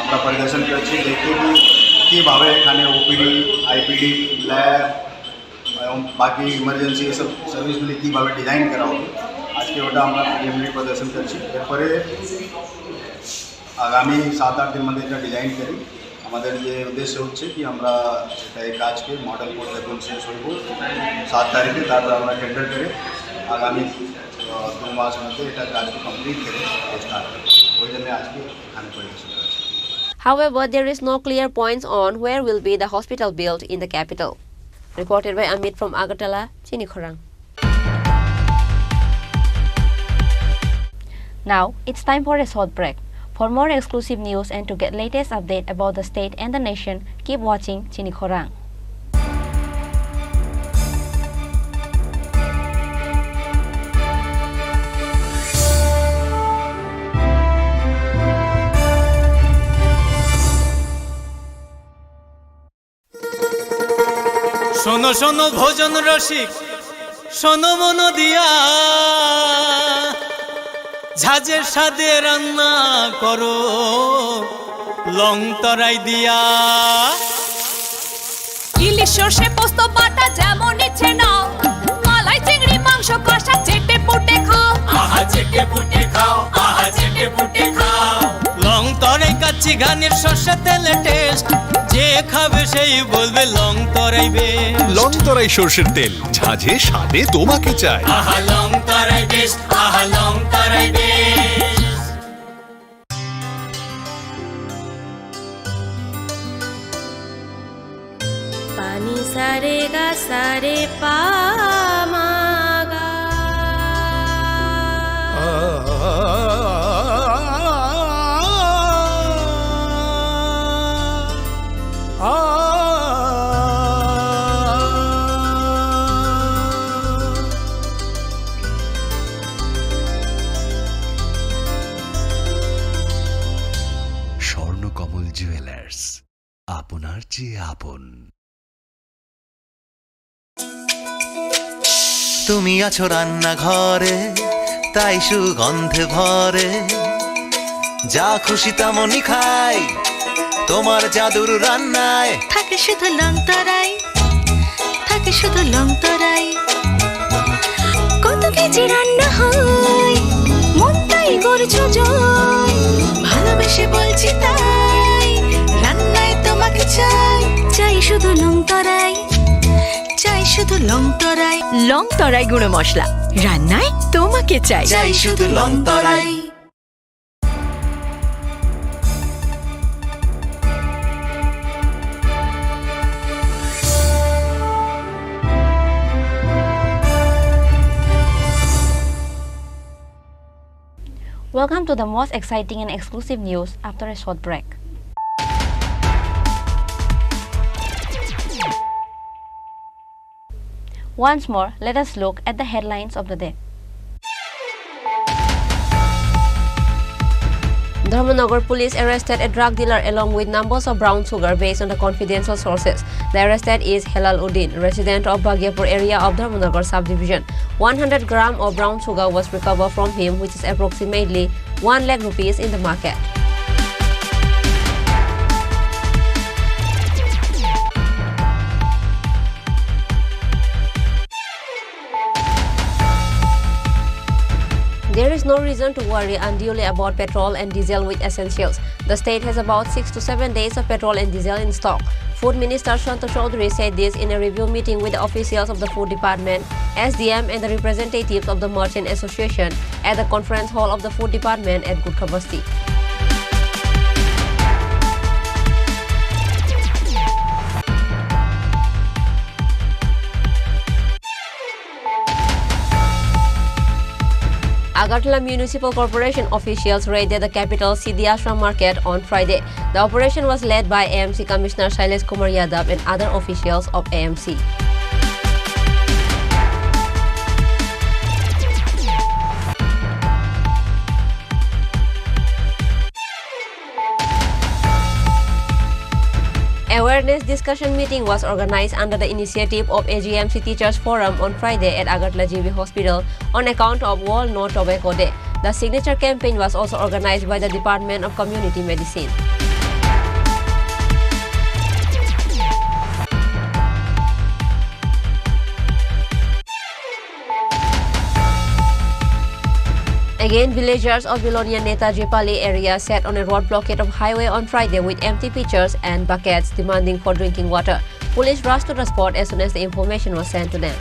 আমরা পরিদর্শন করেছি দেখতে কীভাবে এখানে ওপিডি আইপিডি ল্যাব এবং বাকি ইমার্জেন্সি এসব সার্ভিসগুলি কীভাবে ডিজাইন করা হবে আজকে ওটা আমরা প্রিলিমিনারি প্রদর্শন করছি এরপরে আগামী 7-8 দিন মধ্যে এটা ডিজাইন করি আমাদের যে উদ্দেশ্য হচ্ছে কি আমরা এটা এই কাজকে মডেল কোড যখন শেষ হইব 7 তারিখে তারপর আমরা টেন্ডার করে আগামী 2 মাস মধ্যে এটা কাজকে কমপ্লিট করে স্টার্ট করব ওই জন্য আজকে এখানে পরিদর্শন করছি However, there is no clear points on where will be the hospital built in the capital. Reported by Amit from Agartala, Chinikhorang. Now, it's time for a short break. For more exclusive news and to get latest update about the state and the nation, keep watching Chinikhorang. শোনো শোনো ভোজন রসিক শোনো মন দিয়া ঝাঁঝের স্বাদে রান্না করো লং তরাই দিয়া ইলিশ সর্ষে পোস্ত বাটা যেমন ইচ্ছে নাও মালাই চিংড়ি মাংস কষা চেটে পুটে খাও আহা চেটে পুটে খাও আহা চেটে পুটে খাও লং তরাই কাচ্চি ঘানির সর্ষে তেলে টেস্ট যে খাবে সেই বলবে লং তরাই বেশ লং তরাই সরষের তেল ঝাঁঝে স্বাদে তোমাকে চাই আহা লং তরাই বেশ আহা লং তরাই বেশ পানি সারে গা সারে পা মাগা স্বর্ণকমল জুয়েলার্স আপনার চেয়ে আপন তুমি আছো রান্না ঘরে তাই সুগন্ধে ভরে যা খুশি তেমনই খাই তোমার জাদুর রান্নায় থাকে শুধু লং তরাই থাকে শুধু লং তরাই কত কেজি রান্না হয় মনটাই করছো জয় ভালোবেসে বলছি তাই রান্নায় তোমাকে চাই চাই শুধু লং তরাই চাই শুধু লং তরাই গুঁড়ো মশলা রান্নায় তোমাকে চাই চাই শুধু long Terai Welcome to the most exciting and exclusive news after a short break. Once more, let us look at the headlines of the day. Dharmanagar police arrested a drug dealer along with numbers of brown sugar based on the confidential sources. The arrested is Helal Uddin, resident of Bagyapur area of Dharmanagar subdivision. 100 grams of brown sugar was recovered from him, which is approximately 1 lakh rupees in the market. There is no reason to worry unduly about petrol and diesel with essentials. The state has about 6 to 7 days of petrol and diesel in stock. Food Minister Santhosh Chaudhary said this in a review meeting with the officials of the Food Department, SDM and the representatives of the Merchant Association at the conference hall of the Food Department at Gurkhabasti. Agartala Municipal Corporation officials raided the capital Siddhi Ashram Market on Friday. The operation was led by AMC Commissioner Shailesh Kumar Yadav and other officials of AMC. Awareness discussion meeting was organized under the initiative of AGMC Teachers Forum on Friday at Agartala GB Hospital on account of World No Tobacco Day. The signature campaign was also organized by the Department of Community Medicine. Again, villagers of Vilonia Netaji Pali area sat on a road blockade of highway on Friday with empty pitchers and buckets demanding for drinking water. Police rushed to the spot as soon as the information was sent to them.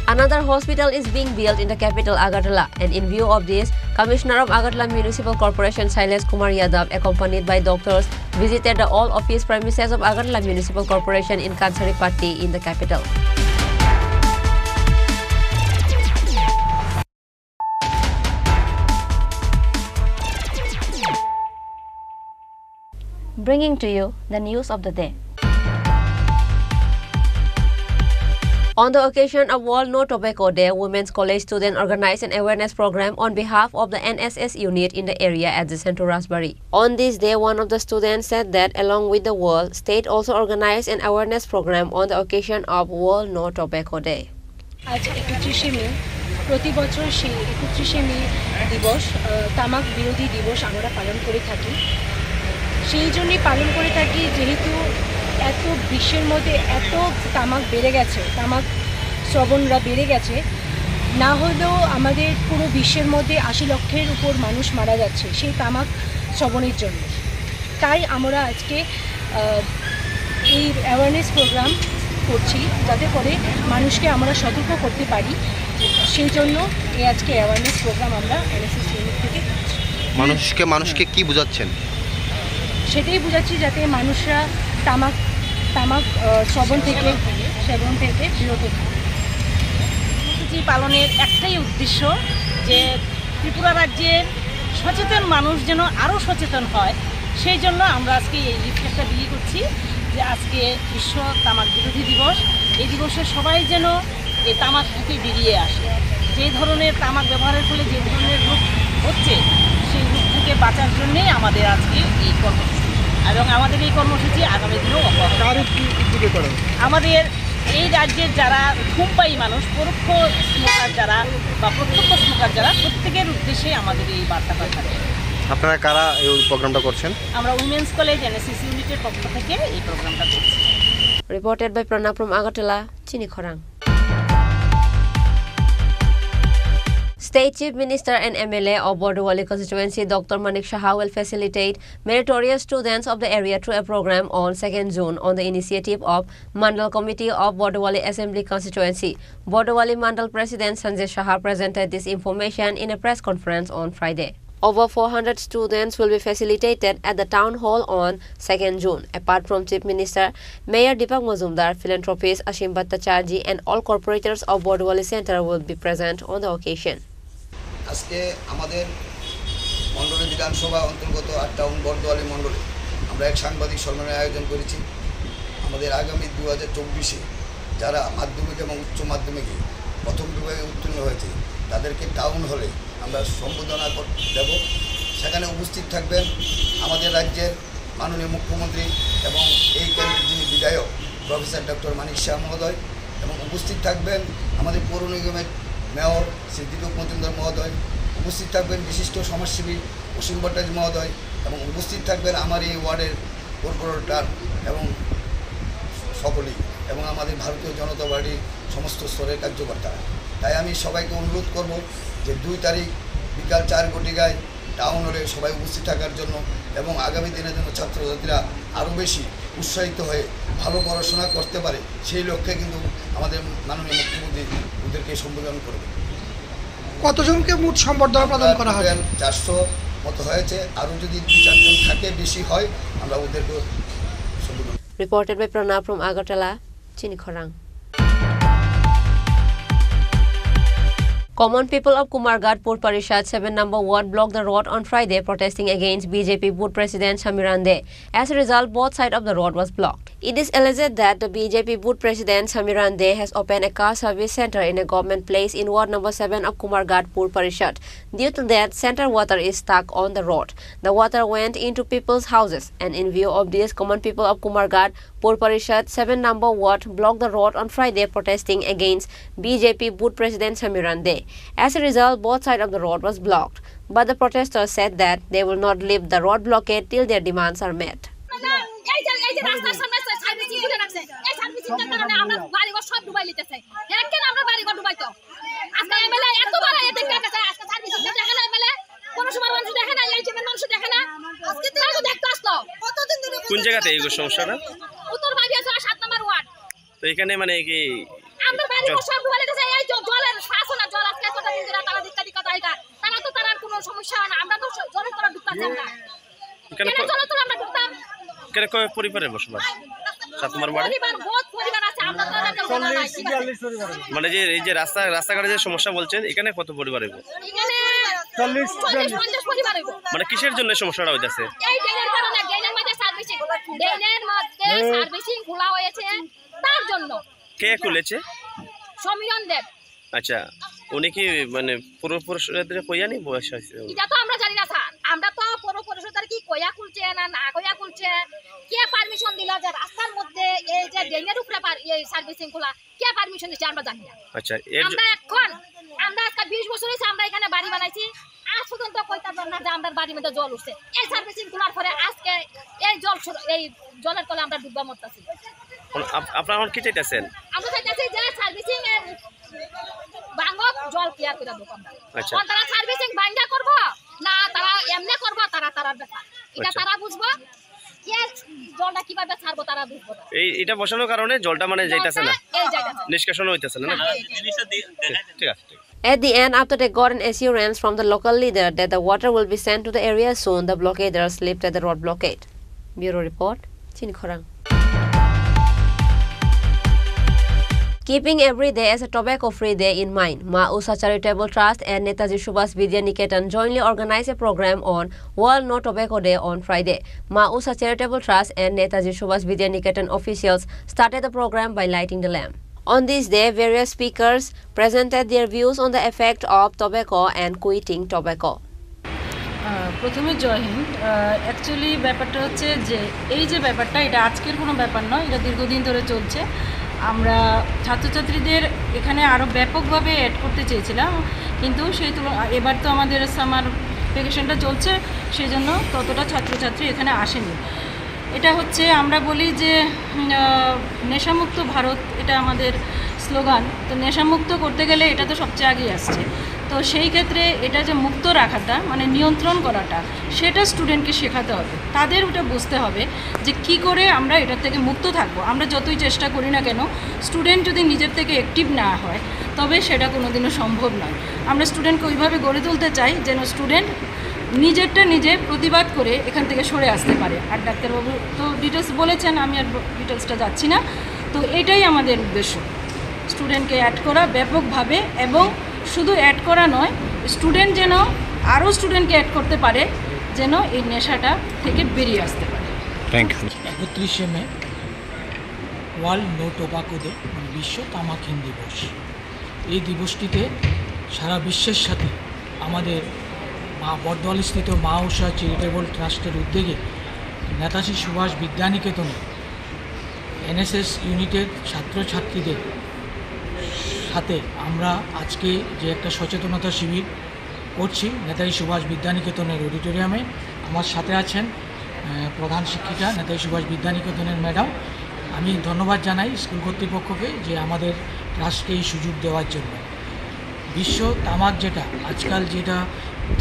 Another hospital is being built in the capital Agartala, and in view of this, Commissioner of Agartala Municipal Corporation Shailesh Kumar Yadav, accompanied by doctors, visited the all-office premises of Agartala Municipal Corporation in Kansaripatti in the capital. Bringing to you the news of the day. On the occasion of World No Tobacco Day, Women's College students organized an awareness program on behalf of the NSS unit in the area at the Central Raspberry. On this day, one of the students said that along with the world, state also organized an awareness program on the occasion of World No Tobacco Day. আজ 31শে মে প্রতি বছর সেই 31শে মে দিবস তামাক বিরোধী দিবস আমরা পালন করে থাকি। সেই জন্যই পালন করে থাকি যেহেতু এত বিশ্বের মধ্যে এত তামাক বেড়ে গেছে, তামাক শ্রবণরা বেড়ে গেছে, না হলেও আমাদের পুরো বিশ্বের মধ্যে ৮০ লক্ষের উপর মানুষ মারা যাচ্ছে সেই তামাক শ্রবণের জন্য। তাই আমরা আজকে এই অ্যাওয়ারনেস প্রোগ্রাম করছি যাতে করে মানুষকে আমরা সতর্ক করতে পারি। সেই জন্য এই আজকে অ্যাওয়ারনেস প্রোগ্রাম আমরা এনএসএস ইউনিট থেকে মানুষকে কি বোঝাচ্ছেন? সেটাই বোঝাচ্ছি যাতে মানুষরা তামাক সেবন থেকে বিরত থাকে। কর্মসূচি পালনের একটাই উদ্দেশ্য যে ত্রিপুরা রাজ্যের সচেতন মানুষ যেন আরও সচেতন হয়, সেই জন্য আমরা আজকে এই লিফলেটটা বিলি করছি যে আজকে বিশ্ব তামাক বিরোধী দিবস। এই দিবসে সবাই যেন এই তামাক থেকে বেরিয়ে আসে। যে ধরনের তামাক ব্যবহারের ফলে যে ধরনের রোগ হচ্ছে সেই রোগ থেকে বাঁচার জন্যেই আমাদের আজকে এই কর্মসূচি, এবং আমাদের এই কর্মসূচি আগামী দিনেও আমাদের এই রাজ্যের যারা ধূমপায়ী মানুষ, পরোক্ষ স্মোকার যারা বা প্রত্যক্ষ স্মোকার যারা, প্রত্যেকের উদ্দেশ্যে আমাদের এই বার্তাটা থাকে। আপনারা কারা এই প্রোগ্রামটা করছেন? আমরা উইমেন্স কলেজ এনএসএস ইউনিটের পক্ষ থেকে এই প্রোগ্রামটা করছি। Reported by Pranab from Agartala, Chini Khorang. State Chief Minister and MLA of Bordowali constituency Dr. Manik Shaha will facilitate meritorious students of the area through a program on 2nd June on the initiative of Mandal Committee of Bordowali Assembly constituency. Bordowali Mandal President Sanjay Shaha presented this information in a press conference on Friday. Over 400 students will be facilitated at the town hall on 2nd June. Apart from Chief Minister, Mayor Deepak Mazumdar, philanthropist Ashim Bhattacharjee and all corporators of Bordowali Center will be present on the occasion. আজকে আমাদের মণ্ডলে বিধানসভা অন্তর্গত 8 টাউন বর্দোয়ালি মণ্ডলে আমরা এক সাংবাদিক সম্মেলনের আয়োজন করেছি। আমাদের আগামী 2024-এ যারা মাধ্যমিক এবং উচ্চ মাধ্যমিকে প্রথম বিভাগে উত্তীর্ণ হয়েছে তাদেরকে টাউন হলে আমরা সম্বোধনা দেব। সেখানে উপস্থিত থাকবেন আমাদের রাজ্যের মাননীয় মুখ্যমন্ত্রী এবং এই কেন্দ্রের যিনি বিধায়ক প্রফেসর ডক্টর মানিক শাহ মহোদয়, এবং উপস্থিত থাকবেন আমাদের পৌর নিগমের মেয়র শ্রী দীপক মজুমদার মহোদয়, উপস্থিত থাকবেন বিশিষ্ট সমাজসেবী অসীম ভট্টাচার্য মহোদয় এবং উপস্থিত থাকবেন আমার এই ওয়ার্ডের কর্পোরেটর এবং সকলেই এবং আমাদের ভারতীয় জনতা পার্টির সমস্ত স্তরের কার্যকর্তারা। তাই আমি সবাইকে অনুরোধ করব যে 2 তারিখ বিকাল 4 ঘটিকায় টাউন হলে সবাই উপস্থিত থাকার জন্য এবং আগামী দিনের জন্য ছাত্রছাত্রীরা আরও বেশি উৎসাহিত হয়ে ভালো পড়াশোনা করতে পারে সেই লক্ষ্যে কিন্তু আমাদের মাননীয় মুখ্যমন্ত্রী ওদেরকে সম্বোধন করবে। কতজনকে মোট সম্বর্ধনা প্রদান করা হয়? 400 মতো হয়েছে, আরও যদি 2-4 জন থাকে বেশি হয় আমরা ওদেরকে সম্বোধন। Reported by Pranab from Agartala, Chinikhorang. Common people of Kumarghat Pur Parishad 7 number ward blocked the road on Friday protesting against BJP Board President Samirande. As a result, both sides of the road was blocked. It is alleged that the BJP Board President Samirande has opened a car service center in a government place in ward number 7 of Kumarghat Pur Parishad. Due to that, center water is stuck on the road. The water went into people's houses, and in view of this, common people of Kumarghat Pur Parishad 7 number ward blocked the road on Friday protesting against BJP Board President Samirande. As a result, both sides of the road was blocked. But the protesters said that they will not leave the road blockade till their demands are met. কোন জায়গাতে এই সমস্যাটা? উত্তর বাড়িয়া 7 নম্বর ওয়ার্ড। তো এখানে মানে কি আমরা বাড়ি সব ডুবে গেছে, এই জলের শাসন জল আজকে কত দিন ধরে তারা দিক্কাতি কথা এটা তারা তো তার কোনো সমস্যা হয় না, আমরা তো জলের তলা ঢুকতাছি আমরা কেন জলের তলা আমরা ঢুকতাম কেন কয় পরিবারের বসবাস 7 নম্বর ওয়ার্ডে? পরিবার বহুত পরিবার আছে, আমরা তো 40-42 পরিবার। মানে যে এই যে রাস্তাঘাটে যে সমস্যা বলছেন এখানে কত পরিবার হইব? এখানে 40-50 পরিবার হইব। মানে কিসের জন্য সমস্যাটা হইতাছে? এই ড্রেনের কারণে, ড্রেনের মধ্যে সার্ভিসিং খোলা হয়েছে তার জন্য। কে খুলেছে? সমীরণ দেব। আচ্ছা, উনি কি মানে পুরো পরিষদের কইয়া নি বয়স হইছে? এটা তো আমরা জানি না স্যার, আমরা তো পুরো পরিষদের কি কইয়া খুলছে না কইয়া খুলছে, কে পারমিশন দিল যে রাস্তার মধ্যে এই যে ড্রেনের উপরে এই সার্ভিসিং খোলা, কে পারমিশন দিছে আমরা জানি না। আচ্ছা, আমরা আজকে 20 বছর হইছে আমরা এখানে বাড়ি বানাইছি, আজ পর্যন্ত কইতা পার না যে আমাদের বাড়ির মধ্যে জল উঠছে। এই সার্ভিসিং খোলার পরে আজকে এই জলের তলে আমরা ডুববা মরতাছি। আপনারা কি চাইতেছেন? আমরা চাইতেছি যে সার্ভিসিং এর বাংক জল ক্লিয়ার করে দেব আমরা। আচ্ছা, তারা সার্ভিসিং বাঙ্গা করব না তারা এমনি করব, তারা ব্যাপার এটা তারা বুঝবো, কে জলটা কিভাবে ছাড়বো তারা বুঝবো। এটা বসানোর কারণে জলটা মানে যাইতাছে না, এই যাইতাছে নিষ্কাশন হইতাছে না। ঠিক আছে। At the end, after they got an assurance from the local leader that the water will be sent to the area soon, the blockaders lifted the road blockade. Bureau Report, Chinikhorang. Keeping every day as a tobacco-free day in mind, Ma Usha Charitable Trust and Netaji Subhas Vidya Niketan jointly organized a program on World No Tobacco Day on Friday. Ma Usha Charitable Trust and Netaji Subhas Vidya Niketan officials started the program by lighting the lamp. On this day, various speakers presented their views on the effect of tobacco and quitting tobacco. প্রথমে জয় হিন্দ। অ্যাকচুয়ালি ব্যাপারটা হচ্ছে যে এই যে ব্যাপারটা এটা আজকের কোনো ব্যাপার নয়, এটা দীর্ঘদিন ধরে চলছে। আমরা ছাত্রছাত্রীদের এখানে আরও ব্যাপকভাবে অ্যাড করতে চেয়েছিলাম, কিন্তু সেই তুলনায় এবার তো আমাদের সামার ভ্যাকেশনটা চলছে, সেই জন্য ততটা ছাত্রছাত্রী এখানে আসেনি। এটা হচ্ছে আমরা বলি যে নেশামুক্ত ভারত, এটা আমাদের স্লোগান। তো নেশামুক্ত করতে গেলে এটা তো সবচেয়ে আগেই আসছে। তো সেই ক্ষেত্রে এটা যে মুক্ত রাখাটা মানে নিয়ন্ত্রণ করাটা, সেটা স্টুডেন্টকে শেখাতে হবে, তাদের ওটা বুঝতে হবে যে কি করে আমরা এটার থেকে মুক্ত থাকবো। আমরা যতই চেষ্টা করি না কেন, স্টুডেন্ট যদি নিজের থেকে অ্যাক্টিভ না হয় তবে সেটা কোনোদিনও সম্ভব নয়। আমরা স্টুডেন্টকে ওইভাবে গড়ে তুলতে চাই যেন স্টুডেন্ট নিজেরটা নিজে প্রতিবাদ করে এখান থেকে সরে আসতে পারে। আর ডাক্তারবাবু তো ডিটেলস বলেছেন, আমি আর ডিটেলসটা যাচ্ছি না। তো এটাই আমাদের উদ্দেশ্য, স্টুডেন্টকে অ্যাড করা ব্যাপকভাবে, এবং শুধু অ্যাড করা নয়, স্টুডেন্ট যেন আরও স্টুডেন্টকে অ্যাড করতে পারে, যেন এই নেশাটা থেকে বেরিয়ে আসতে পারে। Thank you. 31শে May world no tobacco day, মানে বিশ্ব তামাকহীন দিবস। এই দিবসটিতে সারা বিশ্বের সাথে আমাদের বর্ধমানস্থিত মা উষা চ্যারিটেবল ট্রাস্টের উদ্যোগে নেতাজি সুভাষ বিদ্যানিকেতনে এনএসএস ইউনিটের ছাত্রছাত্রীদের সাথে আমরা আজকে যে একটা সচেতনতা শিবির করছি নেতাজি সুভাষ বিদ্যানিকেতনের অডিটোরিয়ামে, আমার সাথে আছেন প্রধান শিক্ষিকা নেতাজি সুভাষ বিদ্যানিকেতনের ম্যাডাম। আমি ধন্যবাদ জানাই স্কুল কর্তৃপক্ষকে যে আমাদের ক্লাসকে এই সুযোগ দেওয়ার জন্য। বিশ্ব তামাক যেটা আজকাল যেটা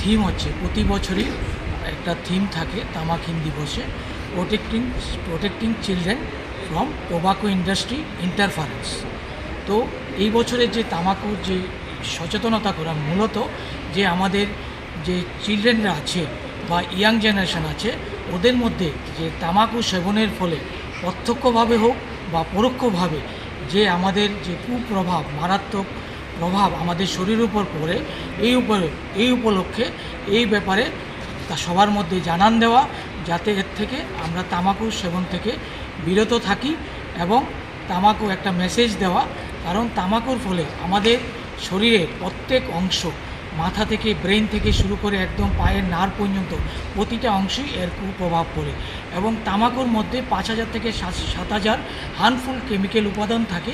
থিম হচ্ছে, প্রতি বছরই একটা থিম থাকে তামাকহীন দিবসে, protecting children from tobacco industry interference. তো এই বছরের যে তামাকুর যে সচেতনতা করা মূলত যে আমাদের যে চিলড্রেনরা আছে বা ইয়াং জেনারেশন আছে ওদের মধ্যে যে তামাকু সেবনের ফলে প্রত্যক্ষভাবে হোক বা পরোক্ষভাবে যে আমাদের যে কুপ্রভাব, মারাত্মক প্রভাব আমাদের শরীরের উপর পড়ে, এই উপলক্ষে এই ব্যাপারে তা সবার মধ্যে জানান দেওয়া, যাতে এর থেকে আমরা তামাকু সেবন থেকে বিরত থাকি এবং তামাকু একটা মেসেজ দেওয়া। কারণ তামাকুর ফলে আমাদের শরীরের প্রত্যেক অংশ, মাথা থেকে ব্রেন থেকে শুরু করে একদম পায়ের নার্ভ পর্যন্ত প্রতিটা অংশেই এর কুপ্রভাব পড়ে এবং তামাকুর মধ্যে 5000 থেকে 7000 হার্মফুল কেমিক্যাল উপাদান থাকে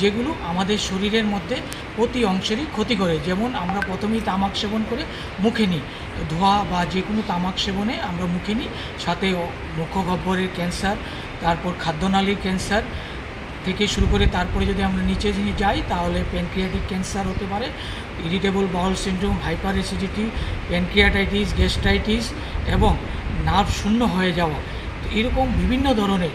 যেগুলো আমাদের শরীরের মধ্যে প্রতি অংশেরই ক্ষতি করে। যেমন আমরা প্রথমেই তামাক সেবন করে মুখে নিই, ধোঁয়া বা যে কোনো তামাক সেবনে আমরা মুখে নিই, সাথে মুখগহ্বরের ক্যান্সার, তারপর খাদ্যনালীর ক্যান্সার থেকে শুরু করে তারপরে যদি আমরা নিচে যাই তাহলে প্যানক্রিয়াটিক ক্যান্সার হতে পারে, irritable bowel syndrome, hyper acidity, pancreatitis, gastritis এবং নার্ভ শূন্য হয়ে যাওয়া, এরকম বিভিন্ন ধরনের।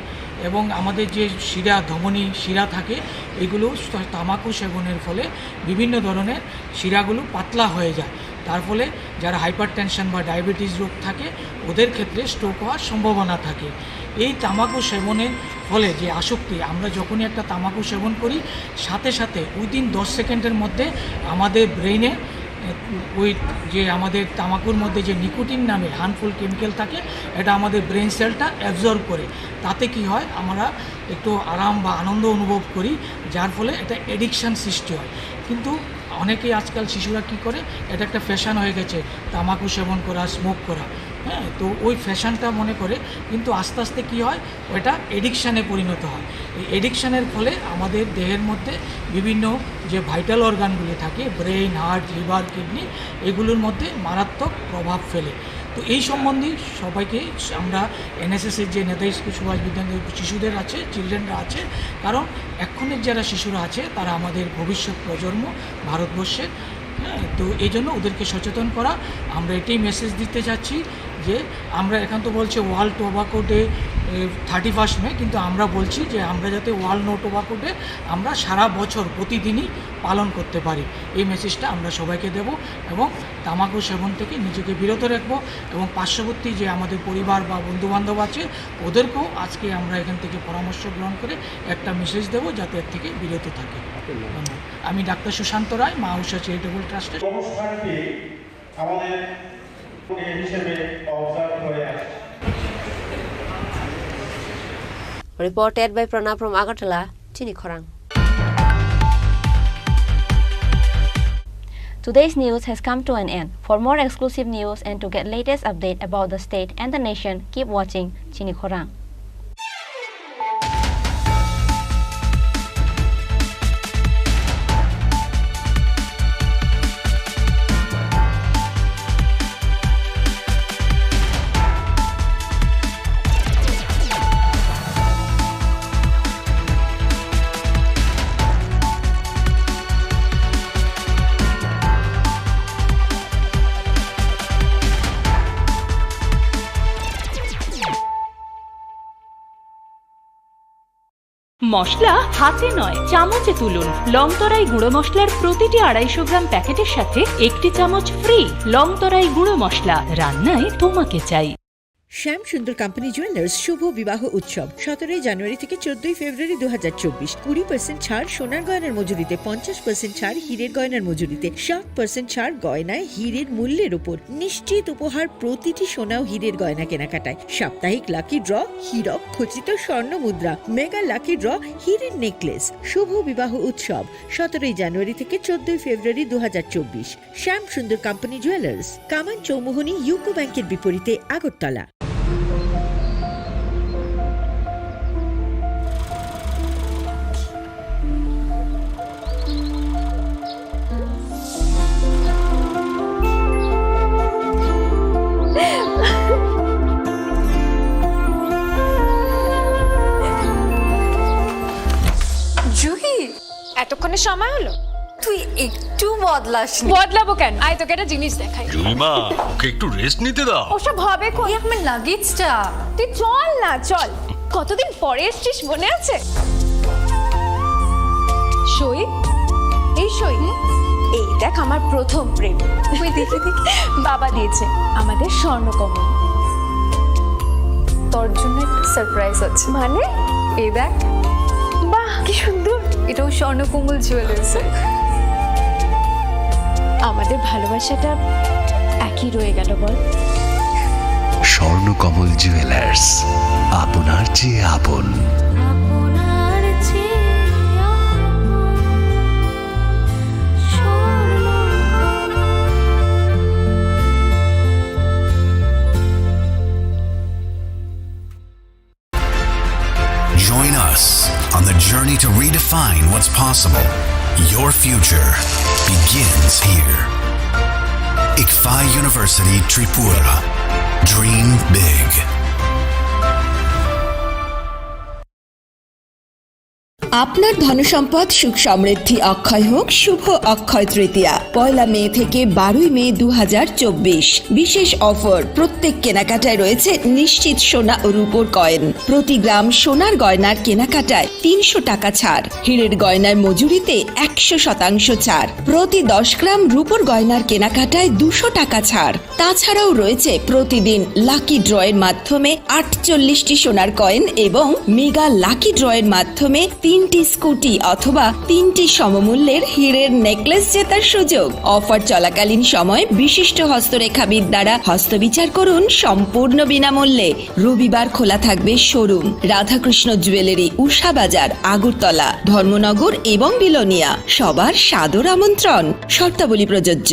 এবং আমাদের যে শিরা, ধমনী শিরা থাকে এগুলো তামাকু সেবনের ফলে বিভিন্ন ধরনের শিরাগুলো পাতলা হয়ে যায়। তার ফলে যারা হাইপার টেনশন বা ডায়াবেটিস রোগ থাকে ওদের ক্ষেত্রে স্ট্রোক হওয়ার সম্ভাবনা থাকে। এই তামাকু সেবনের ফলে যে আসক্তি, আমরা যখনই একটা তামাকু সেবন করি সাথে সাথে উইদিন 10 সেকেন্ডের মধ্যে আমাদের ব্রেইনে ওই যে আমাদের তামাকুর মধ্যে যে নিকোটিন নামে হার্মফুল কেমিক্যাল থাকে এটা আমাদের ব্রেন সেলটা অ্যাবজর্ব করে। তাতে কি হয়, আমরা একটু আরাম বা আনন্দ অনুভব করি, যার ফলে এটা এডিকশান সৃষ্টি হয়। কিন্তু অনেকেই আজকাল শিশুরা কি করে, এটা একটা ফ্যাশন হয়ে গেছে তামাকু সেবন করা, স্মোক করা, হ্যাঁ, তো ওই ফ্যাশনটা মনে করে, কিন্তু আস্তে আস্তে কী হয়, ওইটা এডিকশানে পরিণত হয়। এই এডিকশানের ফলে আমাদের দেহের মধ্যে বিভিন্ন যে ভাইটাল অর্গানগুলি থাকে, ব্রেন, হার্ট, লিভার, কিডনি, এগুলোর মধ্যে মারাত্মক প্রভাব ফেলে। তো এই সম্বন্ধে সবাইকে আমরা এনএসএসের যে নেতাজি সুভাষ বিদ্যানিকেতন শিশুদের আছে, চিলড্রেনরা আছে, কারণ এখনের যারা শিশুরা আছে তারা আমাদের ভবিষ্যৎ প্রজন্ম ভারতবর্ষের, হ্যাঁ, তো এই জন্য ওদেরকে সচেতন করা। আমরা এটাই মেসেজ দিতে চাচ্ছি যে আমরা এখন তো বলছে ওয়ার্ল্ড টোবাকো ডে 31 মে, কিন্তু আমরা বলছি যে আমরা যাতে ওয়ার্ল্ড নো টোবাকো ডে আমরা সারা বছর প্রতিদিনই পালন করতে পারি, এই মেসেজটা আমরা সবাইকে দেব এবং তামাকু সেবন থেকে নিজেকে বিরত রাখবো এবং পার্শ্ববর্তী যে আমাদের পরিবার বা বন্ধুবান্ধব আছে ওদেরকেও আজকে আমরা এখান থেকে পরামর্শ গ্রহণ করে একটা মেসেজ দেব যাতে এর থেকে বিরত থাকে। আমি ডাক্তার সুশান্ত রায়, মা উষা চ্যারিটেবল ট্রাস্টের। অনুষ্ঠানটি আমাদের হিসেবে অবজার্ভ হয়ে আসছে। Reported by Prana from Agartala, Chini Khorang. Today's news has come to an end. For more exclusive news and to get latest update about the state and the nation, keep watching Chini Khorang. মশলা হাতে নয় চামচে তুলুন। লংতরাই গুঁড়ো মশলার প্রতিটি 250 গ্রাম প্যাকেটের সাথে 1টি চামচ ফ্রি। লংতরাই গুঁড়ো মশলা, রান্নায় তোমাকে চাই। শ্যাম সুন্দর কোম্পানি জুয়েলার্স শুভ বিবাহ উৎসব 17 জানুয়ারি থেকে 14 ফেব্রুয়ারি 2024। 20% ছাড় সোনার গয়নার মজুরিতে, 50% ছাড় হীরের গয়নার মজুরিতে, 60% ছাড় গয়নায় হীরের মূল্যের উপর, নিশ্চিত উপহার প্রতিটি সোনা ও হীরের গয়না কেনাকাটায়, সাপ্তাহিক লাকি ড্র, হীরক খচিত স্বর্ণ মুদ্রা, মেগা লাকি ড্র, হীরের নেকলেস। শুভ বিবাহ উৎসব 17 জানুয়ারি থেকে 14 ফেব্রুয়ারি 2024। শ্যাম সুন্দর কোম্পানি জুয়েলার্স, কামান চৌমুহনী, ইউকো ব্যাংকের বিপরীতে, আগরতলা। তোদের সময় হলো? তুই একটু বদলাস বদলাবো কেন? আয় তোকে একটা জিনিস দেখাই। জুলিমা ওকে একটু রেস্ট নিতে দাও। ওসব হবে কোন? আমার লাগেজটা। তুই চল না, চল। কতদিন পরে এসছিস, মনে আছে? সই, এই সই, এই দেখ আমার প্রথম প্রেম। বাবা দিয়েছে আমাদের স্বর্ণকমল। তোর জন্য একটা সারপ্রাইজ আছে। মানে? এই দেখ। বাহ কি সুন্দর। এটাও স্বর্ণকমল জুয়েলার্সে। আমাদের ভালোবাসাটা একই রয়ে গেল বল। স্বর্ণকমল জুয়েলার্স, আপনার চেয়ে আপন। Join us on the journey to redefine what's possible. Your future begins here. ICFI University Tripura. Dream big. আপনার ধনসম্পদ সুখ সমৃদ্ধি অক্ষয় হোক শুভ অক্ষয় তৃতীয়া 1 মে থেকে 12 মে 2024। বিশেষ অফার, প্রত্যেক কেনাকাটায় রয়েছে নিশ্চিত সোনা ও রূপোর কয়েন। প্রতি গ্রাম সোনার গয়নার কেনাকাটায় 300 টাকা ছাড়। হীরের গয়নার মজুরিতে 100% ছাড়। প্রতি 10 গ্রাম রূপোর গয়নার কেনাকাটায় 200 টাকা ছাড়। তাছাড়াও রয়েছে প্রতিদিন লাকি ড্রয়ের মাধ্যমে 48টি সোনার কয়েন এবং মেগা লাকি ড্রয়ের মাধ্যমে 3টি স্কুটি অথবা 3টি সমমূল্যের হীরের নেকলেস জেতার সুযোগ। অফার চলাকালীন সময় বিশিষ্ট হস্তরেখাবিদ দ্বারা হস্তবিচার করুন সম্পূর্ণ বিনামূল্যে। রবিবার খোলা থাকবে শোরুম। রাধাকৃষ্ণ জুয়েলারি, উষা বাজার, আগরতলা, ধর্মনগর এবং বিলোনিয়া। সবার সাদর আমন্ত্রণ। শর্তাবলী প্রযোজ্য।